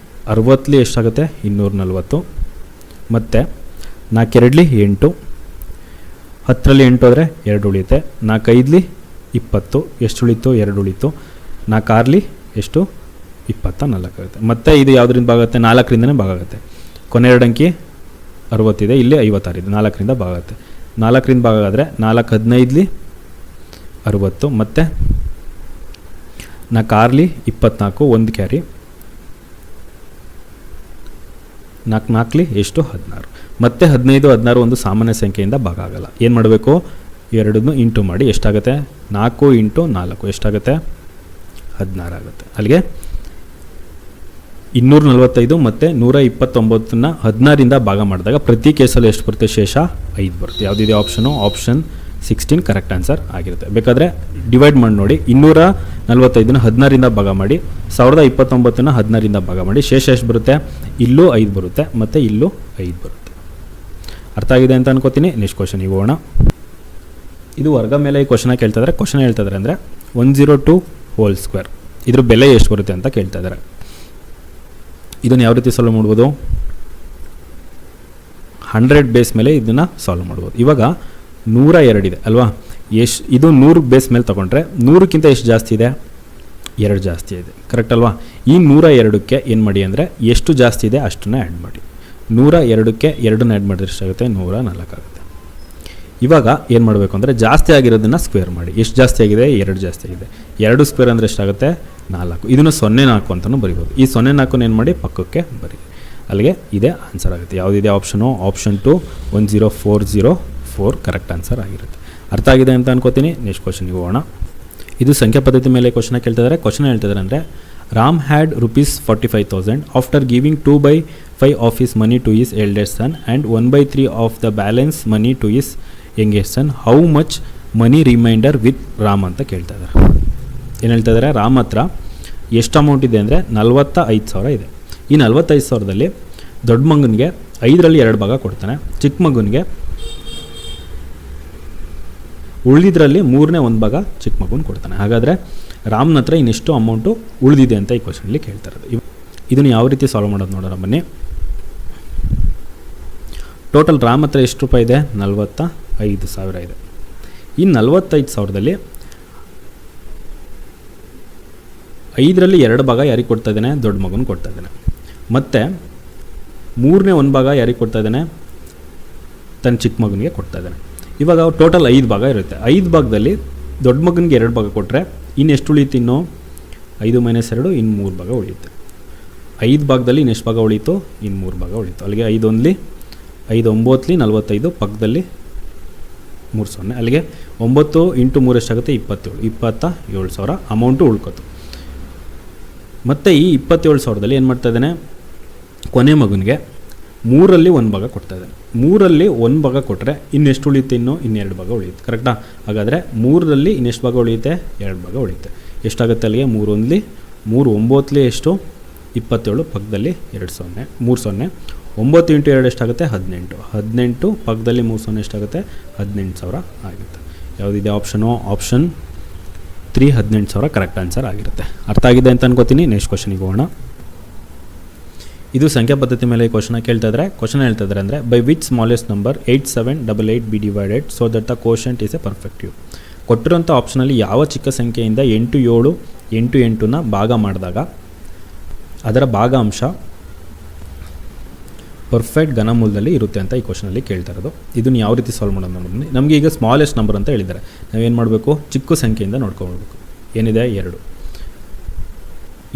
60 ಎಷ್ಟಾಗುತ್ತೆ 240 ಮತ್ತು 4 2 8 10ರಲ್ಲಿ 8 ಹೋದರೆ 2 ಉಳಿಯುತ್ತೆ. 4 5ಲಿ 20, ಎಷ್ಟು ಉಳಿತು? 2 ಉಳಿತು. 4 6ಲಿ ಎಷ್ಟು? 24 ಆಗುತ್ತೆ. ಮತ್ತು ಇದು ಯಾವುದರಿಂದ ಭಾಗ ಆಗುತ್ತೆ? 4ರಿಂದನೇ ಭಾಗ ಆಗುತ್ತೆ. ಕೊನೆ 2 ಅಂಕಿ 60 ಇದೆ, ಇಲ್ಲಿ 56 ಇದೆ, 4ರಿಂದ ಭಾಗ ಆಗುತ್ತೆ. 4ರಿಂದ ಭಾಗ ಆದರೆ 4 15ಲಿ 60, ಮತ್ತು 4 6ಲಿ 24, 1 ಕ್ಯಾರಿ, 4 4ಲಿ ಎಷ್ಟು? 16. ಮತ್ತು 15 16 ಒಂದು ಸಾಮಾನ್ಯ ಸಂಖ್ಯೆಯಿಂದ ಭಾಗ ಆಗಲ್ಲ. ಏನು ಮಾಡಬೇಕು? ಎರಡನ್ನೂ ಇಂಟು ಮಾಡಿ ಎಷ್ಟಾಗುತ್ತೆ? 4 ಇಂಟು 4 ಎಷ್ಟಾಗುತ್ತೆ? 16 ಆಗುತ್ತೆ. ಅಲ್ಲಿಗೆ 245 ಮತ್ತು 129ನ 16ರಿಂದ ಭಾಗ ಮಾಡಿದಾಗ ಪ್ರತಿ ಕೇಸಲ್ಲೂ ಎಷ್ಟು ಬರುತ್ತೆ? ಶೇಷ 5 ಬರುತ್ತೆ. ಯಾವುದಿದೆ ಆಪ್ಷನು? ಆಪ್ಷನ್ 16 ಕರೆಕ್ಟ್ ಆನ್ಸರ್ ಆಗಿರುತ್ತೆ. ಬೇಕಾದರೆ ಡಿವೈಡ್ ಮಾಡಿ ನೋಡಿ. 245ನ 16ರಿಂದ ಭಾಗ ಮಾಡಿ, 1029ನ 16ರಿಂದ ಭಾಗ ಮಾಡಿ, ಶೇಷ ಎಷ್ಟು ಬರುತ್ತೆ? ಇಲ್ಲೂ 5 ಬರುತ್ತೆ ಮತ್ತು ಇಲ್ಲೂ 5 ಬರುತ್ತೆ. ಅರ್ಥ ಆಗಿದೆ ಅಂತ ಅನ್ಕೋತೀನಿ. ನೆಕ್ಸ್ಟ್ ಕ್ವಶನ್ ಹೋಗೋಣ. ಇದು ವರ್ಗ ಮೇಲೆ ಈ ಕ್ವಶನ ಕೇಳ್ತಾ ಇದ್ದಾರೆ. ಕ್ವಶನ್ ಹೇಳ್ತಾ ಇದ್ದಾರೆ ಅಂದರೆ 102 ಹೋಲ್ ಸ್ಕ್ವೇರ್ ಇದ್ರ ಬೆಲೆ ಎಷ್ಟು ಬರುತ್ತೆ ಅಂತ ಕೇಳ್ತಾ ಇದ್ದಾರೆ. ಇದನ್ನು ಯಾವ ರೀತಿ ಸಾಲ್ವ್ ಮಾಡ್ಬೋದು? 100 ಬೇಸ್ ಮೇಲೆ ಇದನ್ನು ಸಾಲ್ವ್ ಮಾಡ್ಬೋದು. ಇವಾಗ 102 ಇದೆ ಅಲ್ವಾ? ಇದು 100 ಬೇಸ್ ಮೇಲೆ ತೊಗೊಂಡ್ರೆ 100ಕ್ಕಿಂತ ಎಷ್ಟು ಜಾಸ್ತಿ ಇದೆ? 2 ಜಾಸ್ತಿ ಇದೆ, ಕರೆಕ್ಟ್ ಅಲ್ವಾ? ಈ 102ಕ್ಕೆ ಏನು ಮಾಡಿ ಅಂದರೆ ಎಷ್ಟು ಜಾಸ್ತಿ ಇದೆ ಅಷ್ಟನ್ನು ಆ್ಯಡ್ ಮಾಡಿ. 102ಕ್ಕೆ 2ನ್ನ ಆ್ಯಡ್ ಮಾಡಿದ್ರೆ ಎಷ್ಟಾಗುತ್ತೆ? 104 ಆಗುತ್ತೆ. ಇವಾಗ ಏನು ಮಾಡಬೇಕು ಅಂದರೆ ಜಾಸ್ತಿ ಆಗಿರೋದನ್ನು ಸ್ಕ್ವೇರ್ ಮಾಡಿ. ಎಷ್ಟು ಜಾಸ್ತಿ ಆಗಿದೆ? 2 ಜಾಸ್ತಿ ಆಗಿದೆ. 2 ಸ್ಕ್ವೇರ್ ಅಂದರೆ ಎಷ್ಟಾಗುತ್ತೆ? 4. ಇದನ್ನು 04 ಅಂತಲೂ ಬರಿಬೋದು. ಈ 04 ಏನು ಮಾಡಿ ಪಕ್ಕಕ್ಕೆ ಬರಿ. ಅಲ್ಲಿಗೆ ಇದೇ ಆನ್ಸರ್ ಆಗುತ್ತೆ. ಯಾವುದಿದೆ ಆಪ್ಷನು? ಆಪ್ಷನ್ 2 10404 ಕರೆಕ್ಟ್ ಆನ್ಸರ್ ಆಗಿರುತ್ತೆ. ಅರ್ಥ ಆಗಿದೆ ಅಂತ ಅನ್ಕೋತೀನಿ. ನೆಕ್ಸ್ಟ್ ಕ್ವಶನ್ಗೆ ಹೋಗೋಣ. ಇದು ಸಂಖ್ಯಾ ಪದ್ಧತಿ ಮೇಲೆ ಕ್ವಶನ ಕೇಳ್ತಿದ್ದಾರೆ. ಕ್ವಶನ್ ಹೇಳ್ತಿದ್ದಾರೆ ಅಂದರೆ Ram had ₹45,000 after giving 2/5 of his money to his eldest son and 1/3 of the balance money to his youngest son. How much money reminder with Ram ಅಂತ ಕೇಳ್ತಾ ಇದ್ದಾರೆ. ಏನು ಹೇಳ್ತಾ ಇದ್ದಾರೆ? ರಾಮ್ ಹತ್ರ ಎಷ್ಟು ಅಮೌಂಟ್ ಇದೆ ಅಂದರೆ 45,000 ಇದೆ. ಈ 45,000ದಲ್ಲಿ ದೊಡ್ಡ ಮಗನಿಗೆ 5ರಲ್ಲಿ 2 ಭಾಗ ಕೊಡ್ತಾನೆ, ಚಿಕ್ಕ ಮಗನಿಗೆ ಉಳಿದಿದ್ರಲ್ಲಿ 3ನೇ 1 ಭಾಗ ಚಿಕ್ಕ ಮಗುನ ಕೊಡ್ತಾನೆ. ಹಾಗಾದರೆ ರಾಮ್ನ ಹತ್ರ ಇನ್ನೆಷ್ಟು ಅಮೌಂಟು ಉಳಿದಿದೆ ಅಂತ ಈ ಕ್ವಶನಲ್ಲಿ ಕೇಳ್ತಾ ಇರೋದು. ಇದನ್ನು ಯಾವ ರೀತಿ ಸಾಲ್ವ್ ಮಾಡೋದು ನೋಡೋಣ ಬನ್ನಿ. ಟೋಟಲ್ ರಾಮ್ ಹತ್ರ ಎಷ್ಟು ರೂಪಾಯಿ ಇದೆ? 45,000 ಇದೆ. ಈ 45,000ದಲ್ಲಿ 5ರಲ್ಲಿ 2 ಭಾಗ ಯಾರಿಗೆ ಕೊಡ್ತಾ ಇದ್ದಾನೆ? ದೊಡ್ಡ ಮಗುನ ಕೊಡ್ತಾ ಇದ್ದಾನೆ. ಮತ್ತು 3ನೇ 1 ಭಾಗ ಯಾರಿಗೆ ಕೊಡ್ತಾ ಇದ್ದಾನೆ? ತನ್ನ ಚಿಕ್ಕ ಮಗನಿಗೆ ಕೊಡ್ತಾ ಇದ್ದಾನೆ. ಇವಾಗ ಟೋಟಲ್ 5 ಭಾಗ ಇರುತ್ತೆ. 5 ಭಾಗದಲ್ಲಿ ದೊಡ್ಡ ಮಗನಿಗೆ 2 ಭಾಗ ಕೊಟ್ಟರೆ ಇನ್ನೆಷ್ಟು ಉಳಿಯುತ್ತೆ? ಇನ್ನು 5 - 2 ಇನ್ನು 3 ಭಾಗ ಉಳಿಯುತ್ತೆ. 5 ಭಾಗದಲ್ಲಿ ಇನ್ನೆಷ್ಟು ಭಾಗ ಉಳಿಯಿತು? ಇನ್ನು 3 ಭಾಗ ಉಳಿಯಿತು. ಅಲ್ಲಿಗೆ 5 1ಲಿ 5 9ಲಿ 45, ಪಕ್ಕದಲ್ಲಿ 3 0. ಅಲ್ಲಿಗೆ 9 × 3 ಎಷ್ಟಾಗುತ್ತೆ? 27,000 ಅಮೌಂಟು ಉಳ್ಕೋತು. ಮತ್ತು ಈ 27,000ದಲ್ಲಿ ಏನು ಮಾಡ್ತಾ ಇದ್ದಾನೆ? ಕೊನೆ ಮಗನಿಗೆ 3ರಲ್ಲಿ 1 ಭಾಗ ಕೊಡ್ತಾ ಇದ್ದಾನೆ. 3ರಲ್ಲಿ 1 ಭಾಗ ಕೊಟ್ಟರೆ ಇನ್ನೆಷ್ಟು ಉಳಿಯುತ್ತೆ? ಇನ್ನು 2 ಭಾಗ ಉಳಿಯುತ್ತೆ, ಕರೆಕ್ಟಾ? ಹಾಗಾದರೆ 3ರಲ್ಲಿ ಇನ್ನೆಷ್ಟು ಭಾಗ ಉಳಿಯುತ್ತೆ? 2 ಭಾಗ ಉಳಿಯುತ್ತೆ. ಎಷ್ಟಾಗುತ್ತೆ ಅಲ್ಲಿಗೆ? 3 1ಲಿ 3 9ಲಿ ಎಷ್ಟು? 27, ಪಕ್ಕದಲ್ಲಿ 2 0 3 0. 9 × 2 ಎಷ್ಟಾಗುತ್ತೆ? 18. 18 ಪಕ್ಕದಲ್ಲಿ 3 0 ಎಷ್ಟಾಗುತ್ತೆ? 18,000 ಆಗುತ್ತೆ. ಯಾವುದಿದೆ ಆಪ್ಷನು? ಆಪ್ಷನ್ 3 18,000 ಕರೆಕ್ಟ್ ಆನ್ಸರ್ ಆಗಿರುತ್ತೆ. ಅರ್ಥ ಆಗಿದೆ ಅಂತ ಅನ್ಕೋತೀನಿ. ನೆಕ್ಸ್ಟ್ ಕ್ವಶನಿಗೆ ಹೋಗೋಣ. ಇದು ಸಂಖ್ಯಾ ಪದ್ಧತಿ ಮೇಲೆ ಕ್ವಶನ ಕೇಳ್ತಾ ಇದ್ದಾರೆ. ಕ್ವಶನ್ ಹೇಳ್ತಾ ಇದ್ದಾರೆ ಅಂದರೆ by which smallest number 8788 be divided so that the quotient is a perfective. ಕೊಟ್ಟಿರೋಂಥ ಆಪ್ಷನಲ್ಲಿ ಯಾವ ಚಿಕ್ಕ ಸಂಖ್ಯೆಯಿಂದ 8 7 8 8ನ ಭಾಗ ಮಾಡಿದಾಗ ಅದರ ಭಾಗಾಂಶ ಪರ್ಫೆಕ್ಟ್ ಘನಮೂಲದಲ್ಲಿ ಇರುತ್ತೆ ಅಂತ ಈ ಕ್ವಶನಲ್ಲಿ ಕೇಳ್ತಾ ಇರೋದು. ಇದನ್ನು ಯಾವ ರೀತಿ ಸಾಲ್ವ್ ಮಾಡೋದು ನೋಡೋಣ. ನಮಗೆ ಈಗ ಸ್ಮಾಲೆಸ್ಟ್ ನಂಬರ್ ಅಂತ ಹೇಳಿದ್ದಾರೆ. ನಾವೇನು ಮಾಡಬೇಕು? ಚಿಕ್ಕ ಸಂಖ್ಯೆಯಿಂದ ನೋಡ್ಕೊಳ್ಬೇಕು. ಏನಿದೆ? 2.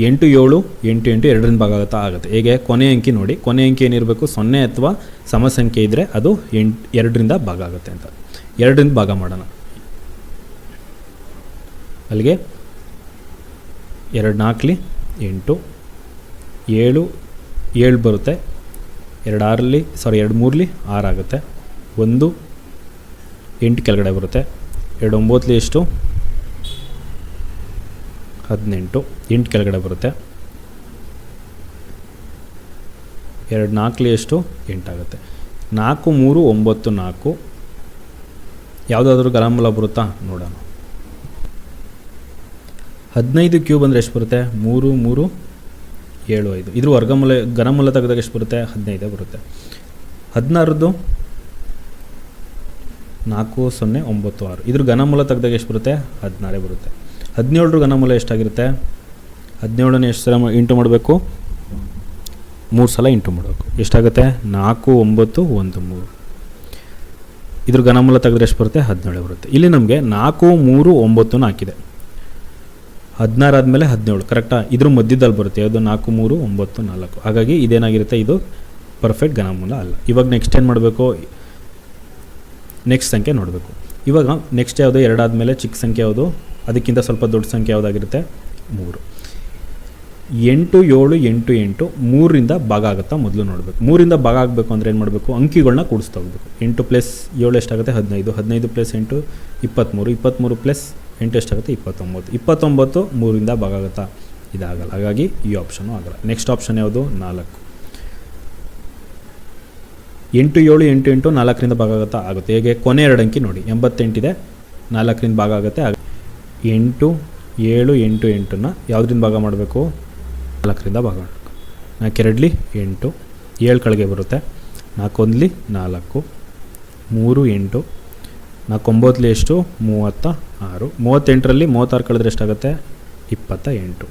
8 7 8 8 2ರಿಂದ ಭಾಗ ಆಗುತ್ತೆ. ಹೇಗೆ? ಕೊನೆ ಅಂಕಿ ನೋಡಿ. ಕೊನೆ ಅಂಕಿ ಏನಿರಬೇಕು? 0 ಅಥವಾ ಸಮ ಸಂಖ್ಯೆ ಇದ್ದರೆ ಅದು 2ರಿಂದ ಭಾಗ ಆಗುತ್ತೆ ಅಂತ. 2ರಿಂದ ಭಾಗ ಮಾಡೋಣ. ಅಲ್ಲಿಗೆ 2 4ಲಿ 8 7 7 ಬರುತ್ತೆ. 2 6ಲಿ 2 3ಲಿ 6 ಆಗುತ್ತೆ. 1 8 ಕೆಳಗಡೆ ಬರುತ್ತೆ. 2 9ಲಿ ಎಷ್ಟು? 18 8 ಕೆಳಗಡೆ ಬರುತ್ತೆ. 2 4ಲಿ ಎಷ್ಟು? 8 ಆಗುತ್ತೆ. 4 3 9 4 ಯಾವುದಾದ್ರೂ ಘನಮೂಲ ಬರುತ್ತಾ ನೋಡೋಣ. 15 ಕ್ಯೂಬ್ ಅಂದರೆ ಎಷ್ಟು ಬರುತ್ತೆ? 3 3 7 5. ಇದ್ರ ವರ್ಗಮೂಲ ಘನಮೂಲ ತೆಗೆದಾಗ ಎಷ್ಟು ಬರುತ್ತೆ? 15 ಬರುತ್ತೆ. 16ದು 4096. ಇದ್ರ ಘನಮೂಲ ತೆಗೆದಾಗ ಎಷ್ಟು ಬರುತ್ತೆ? 16 ಬರುತ್ತೆ. 17ರ ಘನಮೂಲ ಎಷ್ಟಾಗಿರುತ್ತೆ? 17ನೇ ಎಷ್ಟು ಸಲ ಇಂಟು ಮಾಡಬೇಕು? 3 ಸಲ ಇಂಟು ಮಾಡಬೇಕು. ಎಷ್ಟಾಗುತ್ತೆ? 4913. ಇದ್ರ ಘನಮೂಲ ತೆಗೆದ್ರೆ ಎಷ್ಟು ಬರುತ್ತೆ? 17 ಬರುತ್ತೆ. ಇಲ್ಲಿ ನಮಗೆ 439 ಹಾಕಿದೆ. 16 ಆದಮೇಲೆ 17 ಕರೆಕ್ಟಾ? ಇದ್ರ ಮಧ್ಯದಲ್ಲಿ ಬರುತ್ತೆ ಯಾವುದು? 4394. ಹಾಗಾಗಿ ಇದೇನಾಗಿರುತ್ತೆ? ಇದು ಪರ್ಫೆಕ್ಟ್ ಘನಮೂಲ ಅಲ್ಲ. ಇವಾಗ ನೆಕ್ಸ್ಟ್ ಏನು ಮಾಡಬೇಕು? ನೆಕ್ಸ್ಟ್ ಸಂಖ್ಯೆ ನೋಡಬೇಕು. ಇವಾಗ ನೆಕ್ಸ್ಟ್ ಯಾವುದು? 2 ಆದಮೇಲೆ ಚಿಕ್ಕ ಸಂಖ್ಯೆ ಯಾವುದು? ಅದಕ್ಕಿಂತ ಸ್ವಲ್ಪ ದೊಡ್ಡ ಸಂಖ್ಯೆ ಯಾವುದಾಗಿರುತ್ತೆ? 3. 8 7 8 8 3ರಿಂದ ಭಾಗ ಆಗುತ್ತಾ ಮೊದಲು ನೋಡಬೇಕು. 3ರಿಂದ ಭಾಗ ಆಗಬೇಕು ಅಂದರೆ ಏನು ಮಾಡಬೇಕು? ಅಂಕಿಗಳನ್ನ ಕೂಡಿಸ್ತಾ ಹೋಗಬೇಕು. 8 + 7 ಎಷ್ಟಾಗುತ್ತೆ? 15. 15 + 8 23. 23 + 8 ಎಷ್ಟಾಗುತ್ತೆ? 29. 29 3ರಿಂದ ಭಾಗ ಆಗುತ್ತಾ? ಇದಾಗಲ್ಲ. ಹಾಗಾಗಿ ಈ ಆಪ್ಷನು ಆಗಲ್ಲ. ನೆಕ್ಸ್ಟ್ ಆಪ್ಷನ್ ಯಾವುದು? 4. 8 7 8 8 4ರಿಂದ ಭಾಗ ಆಗುತ್ತಾ? ಆಗುತ್ತೆ. ಹೇಗೆ? ಕೊನೆ 2 ಅಂಕಿ ನೋಡಿ, 88 ಇದೆ, 4ರಿಂದ ಭಾಗ ಆಗುತ್ತೆ. 8 7 8 8ನ ಯಾವುದರಿಂದ ಭಾಗ ಮಾಡಬೇಕು? 4ರಿಂದ ಭಾಗ ಮಾಡಬೇಕು. 4 2 8, 7 ಕೆಳಗೆ ಬರುತ್ತೆ. 4 1 4, 3 8, 4 9 ಎಷ್ಟು? 36. 38ರಲ್ಲಿ 36 ಕಳೆದ್ರೆ ಎಷ್ಟಾಗುತ್ತೆ? 28.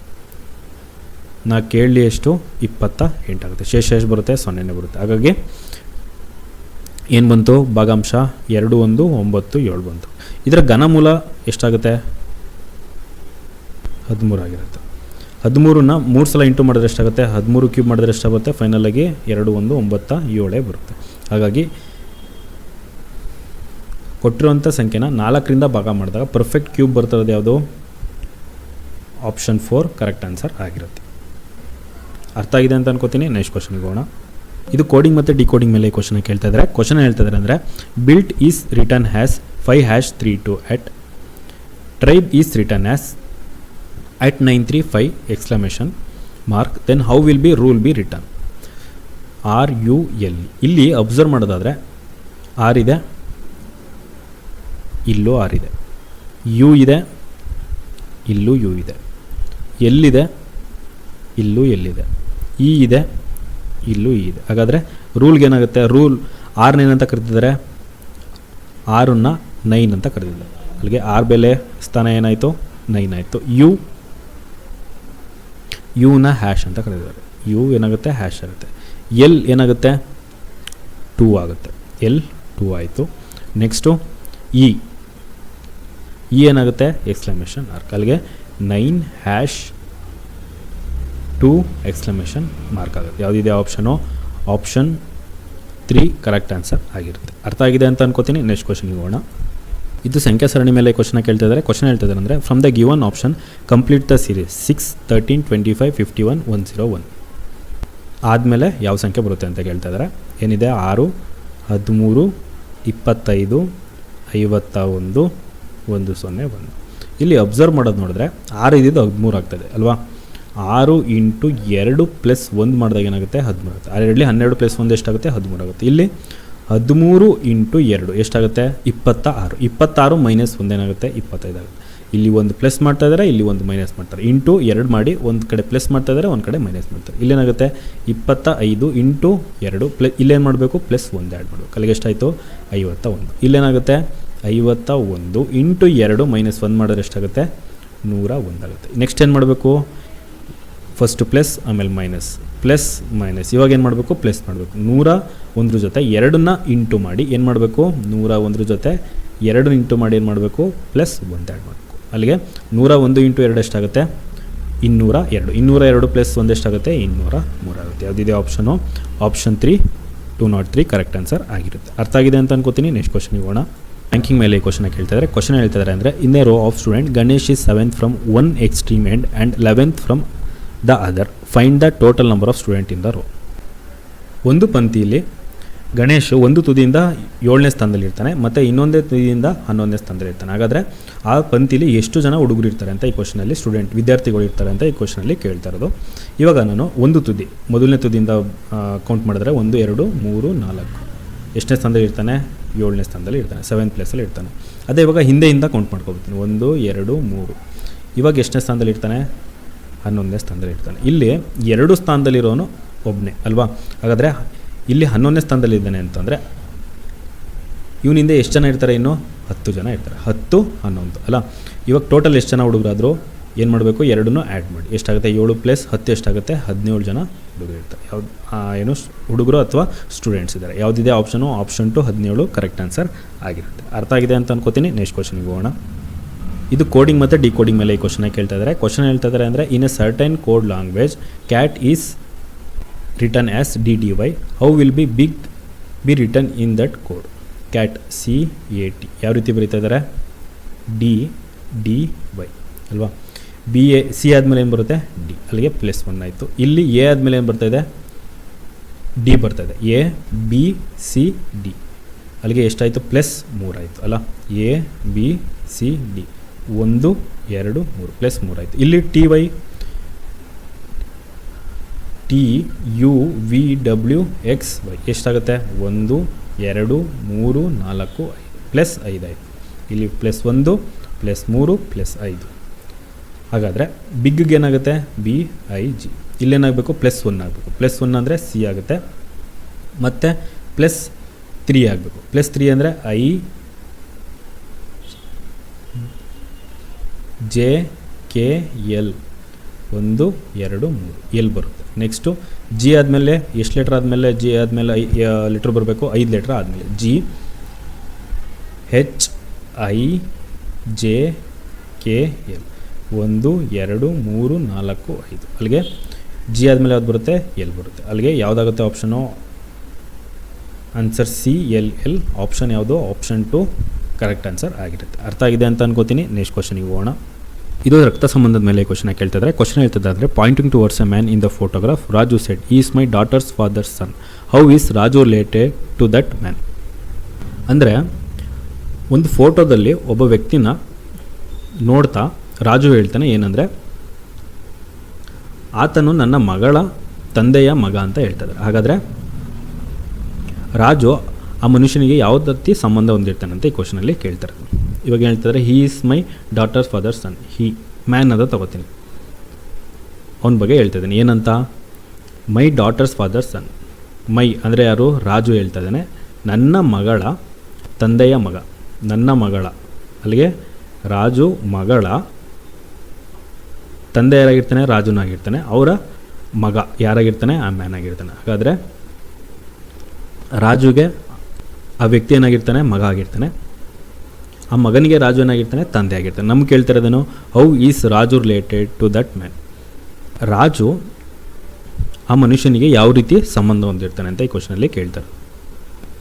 4 7 ಎಷ್ಟು? 28 ಆಗುತ್ತೆ. ಶೇಷ ಎಷ್ಟು ಬರುತ್ತೆ? 0ನೇ ಬರುತ್ತೆ. ಹಾಗಾಗಿ ಏನು ಬಂತು? ಭಾಗಾಂಶ 2 1 9 7 ಬಂತು. ಇದರ ಘನಮೂಲ ಎಷ್ಟಾಗುತ್ತೆ? 13 ಆಗಿರುತ್ತೆ. 13ನ 3 ಸಲ ಇಂಟು ಮಾಡಿದ್ರೆ ಎಷ್ಟಾಗುತ್ತೆ? 13 ಕ್ಯೂಬ್ ಮಾಡಿದ್ರೆ ಎಷ್ಟಾಗುತ್ತೆ? ಫೈನಲಾಗಿ 2 1 9 7 ಬರುತ್ತೆ. ಹಾಗಾಗಿ ಕೊಟ್ಟಿರುವಂಥ ಸಂಖ್ಯೆನ 4ರಿಂದ ಭಾಗ ಮಾಡಿದಾಗ ಪರ್ಫೆಕ್ಟ್ ಕ್ಯೂಬ್ ಬರ್ತಿರೋದು ಯಾವುದು? ಆಪ್ಷನ್ 4 ಕರೆಕ್ಟ್ ಆನ್ಸರ್ ಆಗಿರುತ್ತೆ. ಅರ್ಥ ಆಗಿದೆ ಅಂತ ಅನ್ಕೋತೀನಿ. ನೆಕ್ಸ್ಟ್ ಕ್ವಶನ್ಗೆ ಹೋಗೋಣ. ಇದು ಕೋಡಿಂಗ್ ಮತ್ತು ಡಿಕೋಡಿಂಗ್ ಮೇಲೆ ಈ ಕ್ವಶನ್ ಕೇಳ್ತಾ ಇದ್ದಾರೆ. ಕ್ವಶನ್ ಹೇಳ್ತಾ ಇದ್ದಾರೆ ಅಂದರೆ built is return has 5#32 at tribe is return has at 935 exclamation mark, then how will be rule be written? RUL. ಇಲ್ಲಿ ಅಬ್ಸರ್ವ್ ಮಾಡೋದಾದರೆ R ಇದೆ, ಇಲ್ಲೂ R ಇದೆ, U ಇದೆ, ಇಲ್ಲೂ U ಇದೆ, L ಇದೆ, ಇಲ್ಲೂ L ಇದೆ, E ಇದೆ, ಇಲ್ಲೂ E ಇದೆ. ಹಾಗಾದರೆ ರೂಲ್ಗೆ ಏನಾಗುತ್ತೆ? ರೂಲ್ ಆರ್ನ ಏನಂತ ಕರೆದಿದ್ದಾರೆ? ಆರನ್ನು 9 ಅಂತ ಕರೆದಿದ್ದಾರೆ. ಅಲ್ಲಿಗೆ R ಬೆಲೆ ಸ್ಥಾನ ಏನಾಯಿತು? 9 ಆಯಿತು. ಯುನ ಹ್ಯಾಶ್ ಅಂತ ಕರೆದಿದ್ದಾರೆ. ಯು ಏನಾಗುತ್ತೆ? ಹ್ಯಾಶ್ ಆಗುತ್ತೆ. ಎಲ್ ಏನಾಗುತ್ತೆ? 2 ಆಗುತ್ತೆ. ಎಲ್ 2 ಆಯಿತು. ನೆಕ್ಸ್ಟು ಇ ಏನಾಗುತ್ತೆ? Exclamation mark. ಅಲ್ಲಿಗೆ 9#2 ಎಕ್ಸ್ಕ್ಲಮೇಷನ್ ಮಾರ್ಕ್ ಆಗುತ್ತೆ. ಯಾವುದಿದೆ ಆಪ್ಷನು? ಆಪ್ಷನ್ 3 ಕರೆಕ್ಟ್ ಆನ್ಸರ್ ಆಗಿರುತ್ತೆ. ಅರ್ಥ ಆಗಿದೆ ಅಂತ ಅನ್ಕೋತೀನಿ. ನೆಕ್ಸ್ಟ್ ಕ್ವಶನ್ಗೆ ಹೋಗೋಣ. ಇದು ಸಂಖ್ಯಾ ಸರಣಿ ಮೇಲೆ ಕ್ವಶನ್ ಕೇಳ್ತಾ ಇದ್ದಾರೆ. ಕ್ವಶನ್ ಹೇಳ್ತಾ ಇದ್ದಾರೆ ಅಂದರೆ from the given option complete the series 6 13 25 51 101 ಆದಮೇಲೆ ಯಾವ ಸಂಖ್ಯೆ ಬರುತ್ತೆ ಅಂತ ಕೇಳ್ತಾ ಇದ್ದಾರೆ. ಏನಿದೆ? 6 13 25 51 101. ಇಲ್ಲಿ ಅಬ್ಸರ್ವ್ ಮಾಡೋದು ನೋಡಿದ್ರೆ 6 ಇದ್ದಿದ್ದು 13 ಆಗ್ತದೆ ಅಲ್ವಾ? 6 × 2 + 1 ಮಾಡಿದಾಗ ಏನಾಗುತ್ತೆ? 13 ಆಗುತ್ತೆ. 6 2 12 + 1 ಎಷ್ಟಾಗುತ್ತೆ? 13 ಆಗುತ್ತೆ. ಇಲ್ಲಿ 13 × 2 ಎಷ್ಟಾಗುತ್ತೆ? 26. 26 - 1 ಏನಾಗುತ್ತೆ? 25 ಆಗುತ್ತೆ. ಇಲ್ಲಿ ಒಂದು ಪ್ಲಸ್ ಮಾಡ್ತಾ ಇದ್ದಾರೆ, ಇಲ್ಲಿ ಒಂದು ಮೈನಸ್ ಮಾಡ್ತಾರೆ. ಇಂಟು 2 ಮಾಡಿ ಒಂದು ಕಡೆ ಪ್ಲಸ್ ಮಾಡ್ತಾ ಇದ್ದಾರೆ, ಒಂದು ಕಡೆ ಮೈನಸ್ ಮಾಡ್ತಾರೆ. ಇಲ್ಲೇನಾಗುತ್ತೆ? 25 × 2 ಇಲ್ಲೇನು ಮಾಡಬೇಕು? +1 ಆ್ಯಡ್ ಮಾಡಬೇಕು. ಅಲ್ಲಿಗೆ ಎಷ್ಟಾಯಿತು? 51. ಇಲ್ಲೇನಾಗುತ್ತೆ? 51 × 2 - 1 ಮಾಡಿದ್ರೆ ಎಷ್ಟಾಗುತ್ತೆ? 101 ಆಗುತ್ತೆ. ನೆಕ್ಸ್ಟ್ ಏನು ಮಾಡಬೇಕು? ಫಸ್ಟು ಪ್ಲಸ್, ಆಮೇಲೆ ಮೈನಸ್, ಪ್ಲಸ್ ಮೈನಸ್. ಇವಾಗ ಏನು ಮಾಡಬೇಕು? ಪ್ಲಸ್ ಮಾಡಬೇಕು. 101 ಜೊತೆ 2ನ್ನ ಇಂಟು ಮಾಡಿ ಏನು ಮಾಡಬೇಕು? 101 ಜೊತೆ 2 ಇಂಟು ಮಾಡಿ ಏನು ಮಾಡಬೇಕು? +1 ಆ್ಯಡ್ ಮಾಡಬೇಕು. ಅಲ್ಲಿಗೆ 101 × 2 ಎಷ್ಟಾಗುತ್ತೆ? 202. 202 + 1 ಎಷ್ಟಾಗುತ್ತೆ? 203 ಆಗುತ್ತೆ. ಯಾವುದಿದೆ ಆಪ್ಷನು? ಆಪ್ಷನ್ 3 203 ಕರೆಕ್ಟ್ ಆನ್ಸರ್ ಆಗಿರುತ್ತೆ. ಅರ್ಥ ಆಗಿದೆ ಅಂತ ಅನ್ಕೋತೀನಿ. ನೆಕ್ಸ್ಟ್ ಕ್ವಶನ್ಗೆ ಹೋಗೋಣ. ರ್ಯಾಂಕಿಂಗ್ ಮೇಲೆ ಈ ಕ್ವಶನ್ ಕೇಳ್ತಾ ಇದ್ದಾರೆ. ಕ್ವಶನ್ ಹೇಳ್ತಿದ್ದಾರೆ ಅಂದರೆ in a row of student Ganesh is 7th from one extreme end and 11th from the other. Find the total number of student in the row. ಒಂದು ಪಂಕ್ತಿಯಲ್ಲಿ ಗಣೇಶ್ ಒಂದು ತುದಿಯಿಂದ 7ನೇ ಸ್ಥಾನದಲ್ಲಿ ಇರ್ತಾನೆ ಮತ್ತು ಇನ್ನೊಂದೇ ತುದಿಯಿಂದ 11ನೇ ಸ್ಥಾನದಲ್ಲಿ ಇರ್ತಾನೆ. ಹಾಗಾದರೆ ಆ ಪಂಕ್ತಿಲಿ ಎಷ್ಟು ಜನ ಹುಡುಗರು ಇರ್ತಾರೆ ಅಂತ ಈ ಕ್ವಶನಲ್ಲಿ ವಿದ್ಯಾರ್ಥಿಗಳು ಇರ್ತಾರೆ ಅಂತ ಈ ಕ್ವಶನಲ್ಲಿ ಕೇಳ್ತಾ ಇರೋದು. ಇವಾಗ ನಾನು ಒಂದು ತುದಿ ಮೊದಲನೇ ತುದಿಯಿಂದ ಕೌಂಟ್ ಮಾಡಿದ್ರೆ 1 2 3 4 ಎಷ್ಟನೇ ಸ್ಥಾನದಲ್ಲಿ ಇರ್ತಾನೆ? 7ನೇ ಸ್ಥಾನದಲ್ಲಿ ಇರ್ತಾನೆ, 7th ಪ್ಲೇಸಲ್ಲಿ ಇರ್ತಾನೆ. ಅದೇ ಇವಾಗ ಹಿಂದೆಯಿಂದ ಕೌಂಟ್ ಮಾಡ್ಕೊಳ್ತೀನಿ. 1 2 3 ಇವಾಗ ಎಷ್ಟನೇ ಸ್ಥಾನದಲ್ಲಿ ಇರ್ತಾನೆ? 11ನೇ ಸ್ಥಾನದಲ್ಲಿ ಇರ್ತಾನೆ. ಇಲ್ಲಿ 2 ಸ್ಥಾನದಲ್ಲಿರೋನು ಒಬ್ಬನೇ ಅಲ್ವಾ? ಹಾಗಾದರೆ ಇಲ್ಲಿ 11ನೇ ಸ್ಥಾನದಲ್ಲಿ ಇದ್ದಾನೆ ಅಂತಂದರೆ ಇವನಿಂದ ಎಷ್ಟು ಜನ ಇರ್ತಾರೆ, ಇನ್ನು 10 ಜನ ಇರ್ತಾರೆ. 10, 11 ಅಲ್ಲ. ಇವಾಗ ಟೋಟಲ್ ಎಷ್ಟು ಜನ ಹುಡುಗರಾದರೂ ಏನು ಮಾಡಬೇಕು, ಎರಡನ್ನೂ ಆ್ಯಡ್ ಮಾಡಿ ಎಷ್ಟಾಗುತ್ತೆ, 7 + 10 ಎಷ್ಟಾಗುತ್ತೆ, 17 ಜನ ಹುಡುಗರು ಇರ್ತಾರೆ. ಯಾವ್ದು ಏನು ಹುಡುಗರು ಅಥವಾ ಸ್ಟೂಡೆಂಟ್ಸ್ ಇದ್ದಾರೆ. ಯಾವುದಿದೆ ಆಪ್ಷನು, ಆಪ್ಷನ್ 2 17 ಕರೆಕ್ಟ್ ಆನ್ಸರ್ ಆಗಿರುತ್ತೆ. ಅರ್ಥ ಆಗಿದೆ ಅಂತ ಅನ್ಕೋತೀನಿ. ನೆಕ್ಸ್ಟ್ ಕ್ವಶನ್ಗೆ ಹೋಗೋಣ. ಇದು ಕೋಡಿಂಗ್ ಮತ್ತು ಡಿಕೋಡಿಂಗ್ ಮೇಲೆ ಈ ಕ್ವಶನ್ ಕೇಳ್ತಾ ಇದ್ದಾರೆ. ಕ್ವಶನ್ ಹೇಳ್ತಾ ಇದ್ದಾರೆ ಅಂದರೆ, in A certain code language cat is return as DDY, how will be return in that code. Cat CAT ಯಾವ ರೀತಿ ಬರೀತಾ ಇದ್ದಾರೆ, DDY ಅಲ್ವಾ. C ಆದಮೇಲೆ ಏನು ಬರುತ್ತೆ, D, ಅಲ್ಲಿಗೆ +1 ಆಯಿತು. ಇಲ್ಲಿ A ಆದಮೇಲೆ ಏನು ಬರ್ತಾಯಿದೆ, D ಬರ್ತಾಯಿದೆ. ABCD ಅಲ್ಲಿಗೆ ಎಷ್ಟಾಯಿತು, +3 ಆಯಿತು ಅಲ್ಲ. ABCD 1 2 3 +3 ಆಯಿತು. ಇಲ್ಲಿ TUVWXY ಎಷ್ಟಾಗುತ್ತೆ, 1 2 3 4 5 +5 ಆಯಿತು. ಇಲ್ಲಿ +1 +3 +5. ಹಾಗಾದರೆ ಬಿಗ್ಗೆ ಏನಾಗುತ್ತೆ, BIG. ಇಲ್ಲೇನಾಗಬೇಕು, +1 ಆಗಬೇಕು. +1 ಅಂದರೆ C ಆಗುತ್ತೆ. ಮತ್ತು +3 ಆಗಬೇಕು. +3 ಅಂದರೆ IJKL 1 2 3 L ಬರುತ್ತೆ. ನೆಕ್ಸ್ಟು G ಆದಮೇಲೆ ಎಷ್ಟು ಲೆಟ್ರ್ ಆದಮೇಲೆ, G ಆದಮೇಲೆ ಲೆಟ್ರ್ ಬರಬೇಕು, 5 ಲೆಟ್ರ್ ಆದಮೇಲೆ GHIJKL 1 2 3 4 5 ಅಲ್ಲಿಗೆ G ಆದಮೇಲೆ ಯಾವ್ದು ಬರುತ್ತೆ, L ಬರುತ್ತೆ. ಅಲ್ಲಿಗೆ ಯಾವುದಾಗುತ್ತೆ ಆಪ್ಷನು, ಆನ್ಸರ್ CLL. ಆಪ್ಷನ್ ಯಾವುದು, ಆಪ್ಷನ್ 2 ಕರೆಕ್ಟ್ ಆನ್ಸರ್ ಆಗಿರುತ್ತೆ. ಅರ್ಥ ಆಗಿದೆ ಅಂತ ಅನ್ಕೋತೀನಿ. ನೆಕ್ಸ್ಟ್ ಕ್ವಶನಿಗೆ ಹೋಗೋಣ. ಇದು ರಕ್ತ ಸಂಬಂಧದ ಮೇಲೆ ಕ್ವಶನ್ ಕೇಳ್ತಿದ್ದಾರೆ. ಕ್ವಶನ್ ಹೇಳ್ತಿದ್ದಾರೆ, pointing towards a man in the photograph, Raju said, is my daughter's father's son, how is Raju related to that man. ಅಂದರೆ ಒಂದು ಫೋಟೋದಲ್ಲಿ ಒಬ್ಬ ವ್ಯಕ್ತಿನ ನೋಡ್ತಾ ರಾಜು ಹೇಳ್ತಾನೆ ಏನಂದರೆ, ಆತನು ನನ್ನ ಮಗಳ ತಂದೆಯ ಮಗ ಅಂತ ಹೇಳ್ತಾರೆ. ಹಾಗಾದರೆ ರಾಜು ಆ ಮನುಷ್ಯನಿಗೆ ಯಾವುದೇ ರೀತಿ ಸಂಬಂಧ ಹೊಂದಿರ್ತಾನೆ ಅಂತ ಈ ಕ್ವಶನಲ್ಲಿ ಕೇಳ್ತಾರೆ. ಇವಾಗ ಹೇಳ್ತಿದ್ದಾರೆ, he is my daughters father sun. Hi man ಅದ ತಗೋತೀನಿ, ಅವನ ಬಗ್ಗೆ ಹೇಳ್ತಿದ್ದಾನೆ. ಏನಂತ, ಮೈ ಡಾಟರ್ಸ್ ಫಾದರ್ ಸನ್. ಮೈ ಅಂದರೆ ಯಾರು, ರಾಜು ಹೇಳ್ತಾ ಇದ್ದಾನೆ, ನನ್ನ ಮಗಳ ತಂದೆಯ ಮಗ. ನನ್ನ ಮಗಳ, ಅಲ್ಲಿಗೆ ರಾಜು ಮಗಳ ತಂದೆ ಯಾರಾಗಿರ್ತಾನೆ, ರಾಜುನಾಗಿರ್ತಾನೆ. ಅವರ ಮಗ ಯಾರಾಗಿರ್ತಾನೆ, ಆ ಮ್ಯಾನ್ ಆಗಿರ್ತಾನೆ. ಹಾಗಾದರೆ ರಾಜುಗೆ ಆ ವ್ಯಕ್ತಿ ಏನಾಗಿರ್ತಾನೆ, ಮಗ ಆಗಿರ್ತಾನೆ. ಆ ಮಗನಿಗೆ ರಾಜು ಏನಾಗಿರ್ತಾನೆ, ತಂದೆ ಆಗಿರ್ತಾನೆ. ನಮ್ಗೆ ಕೇಳ್ತಿರೋದೇನು, how is Raju related to that man. Raju ಆ ಮನುಷ್ಯನಿಗೆ ಯಾವ ರೀತಿ ಸಂಬಂಧ ಹೊಂದಿರ್ತಾನೆ ಅಂತ ಈ ಕ್ವಶನಲ್ಲಿ ಕೇಳ್ತಾರೆ.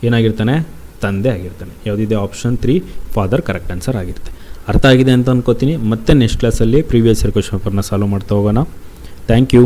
ಏನಾಗಿರ್ತಾನೆ, ತಂದೆ ಆಗಿರ್ತಾನೆ. ಯಾವುದಿದೆ, ಆಪ್ಷನ್ 3 ಫಾದರ್ ಕರೆಕ್ಟ್ ಆನ್ಸರ್ ಆಗಿರುತ್ತೆ. ಅರ್ಥ ಆಗಿದೆ ಅಂತ ಅನ್ಕೋತೀನಿ. ಮತ್ತೆ ನೆಕ್ಸ್ಟ್ ಕ್ಲಾಸಲ್ಲಿ ಪ್ರೀವಿಯಸ್ ಇಯರ್ ಕ್ವಶನ್ ಪೇಪರ್ನ ಸಾಲ್ವ್ ಮಾಡ್ತಾ ಹೋಗೋಣ. Thank you.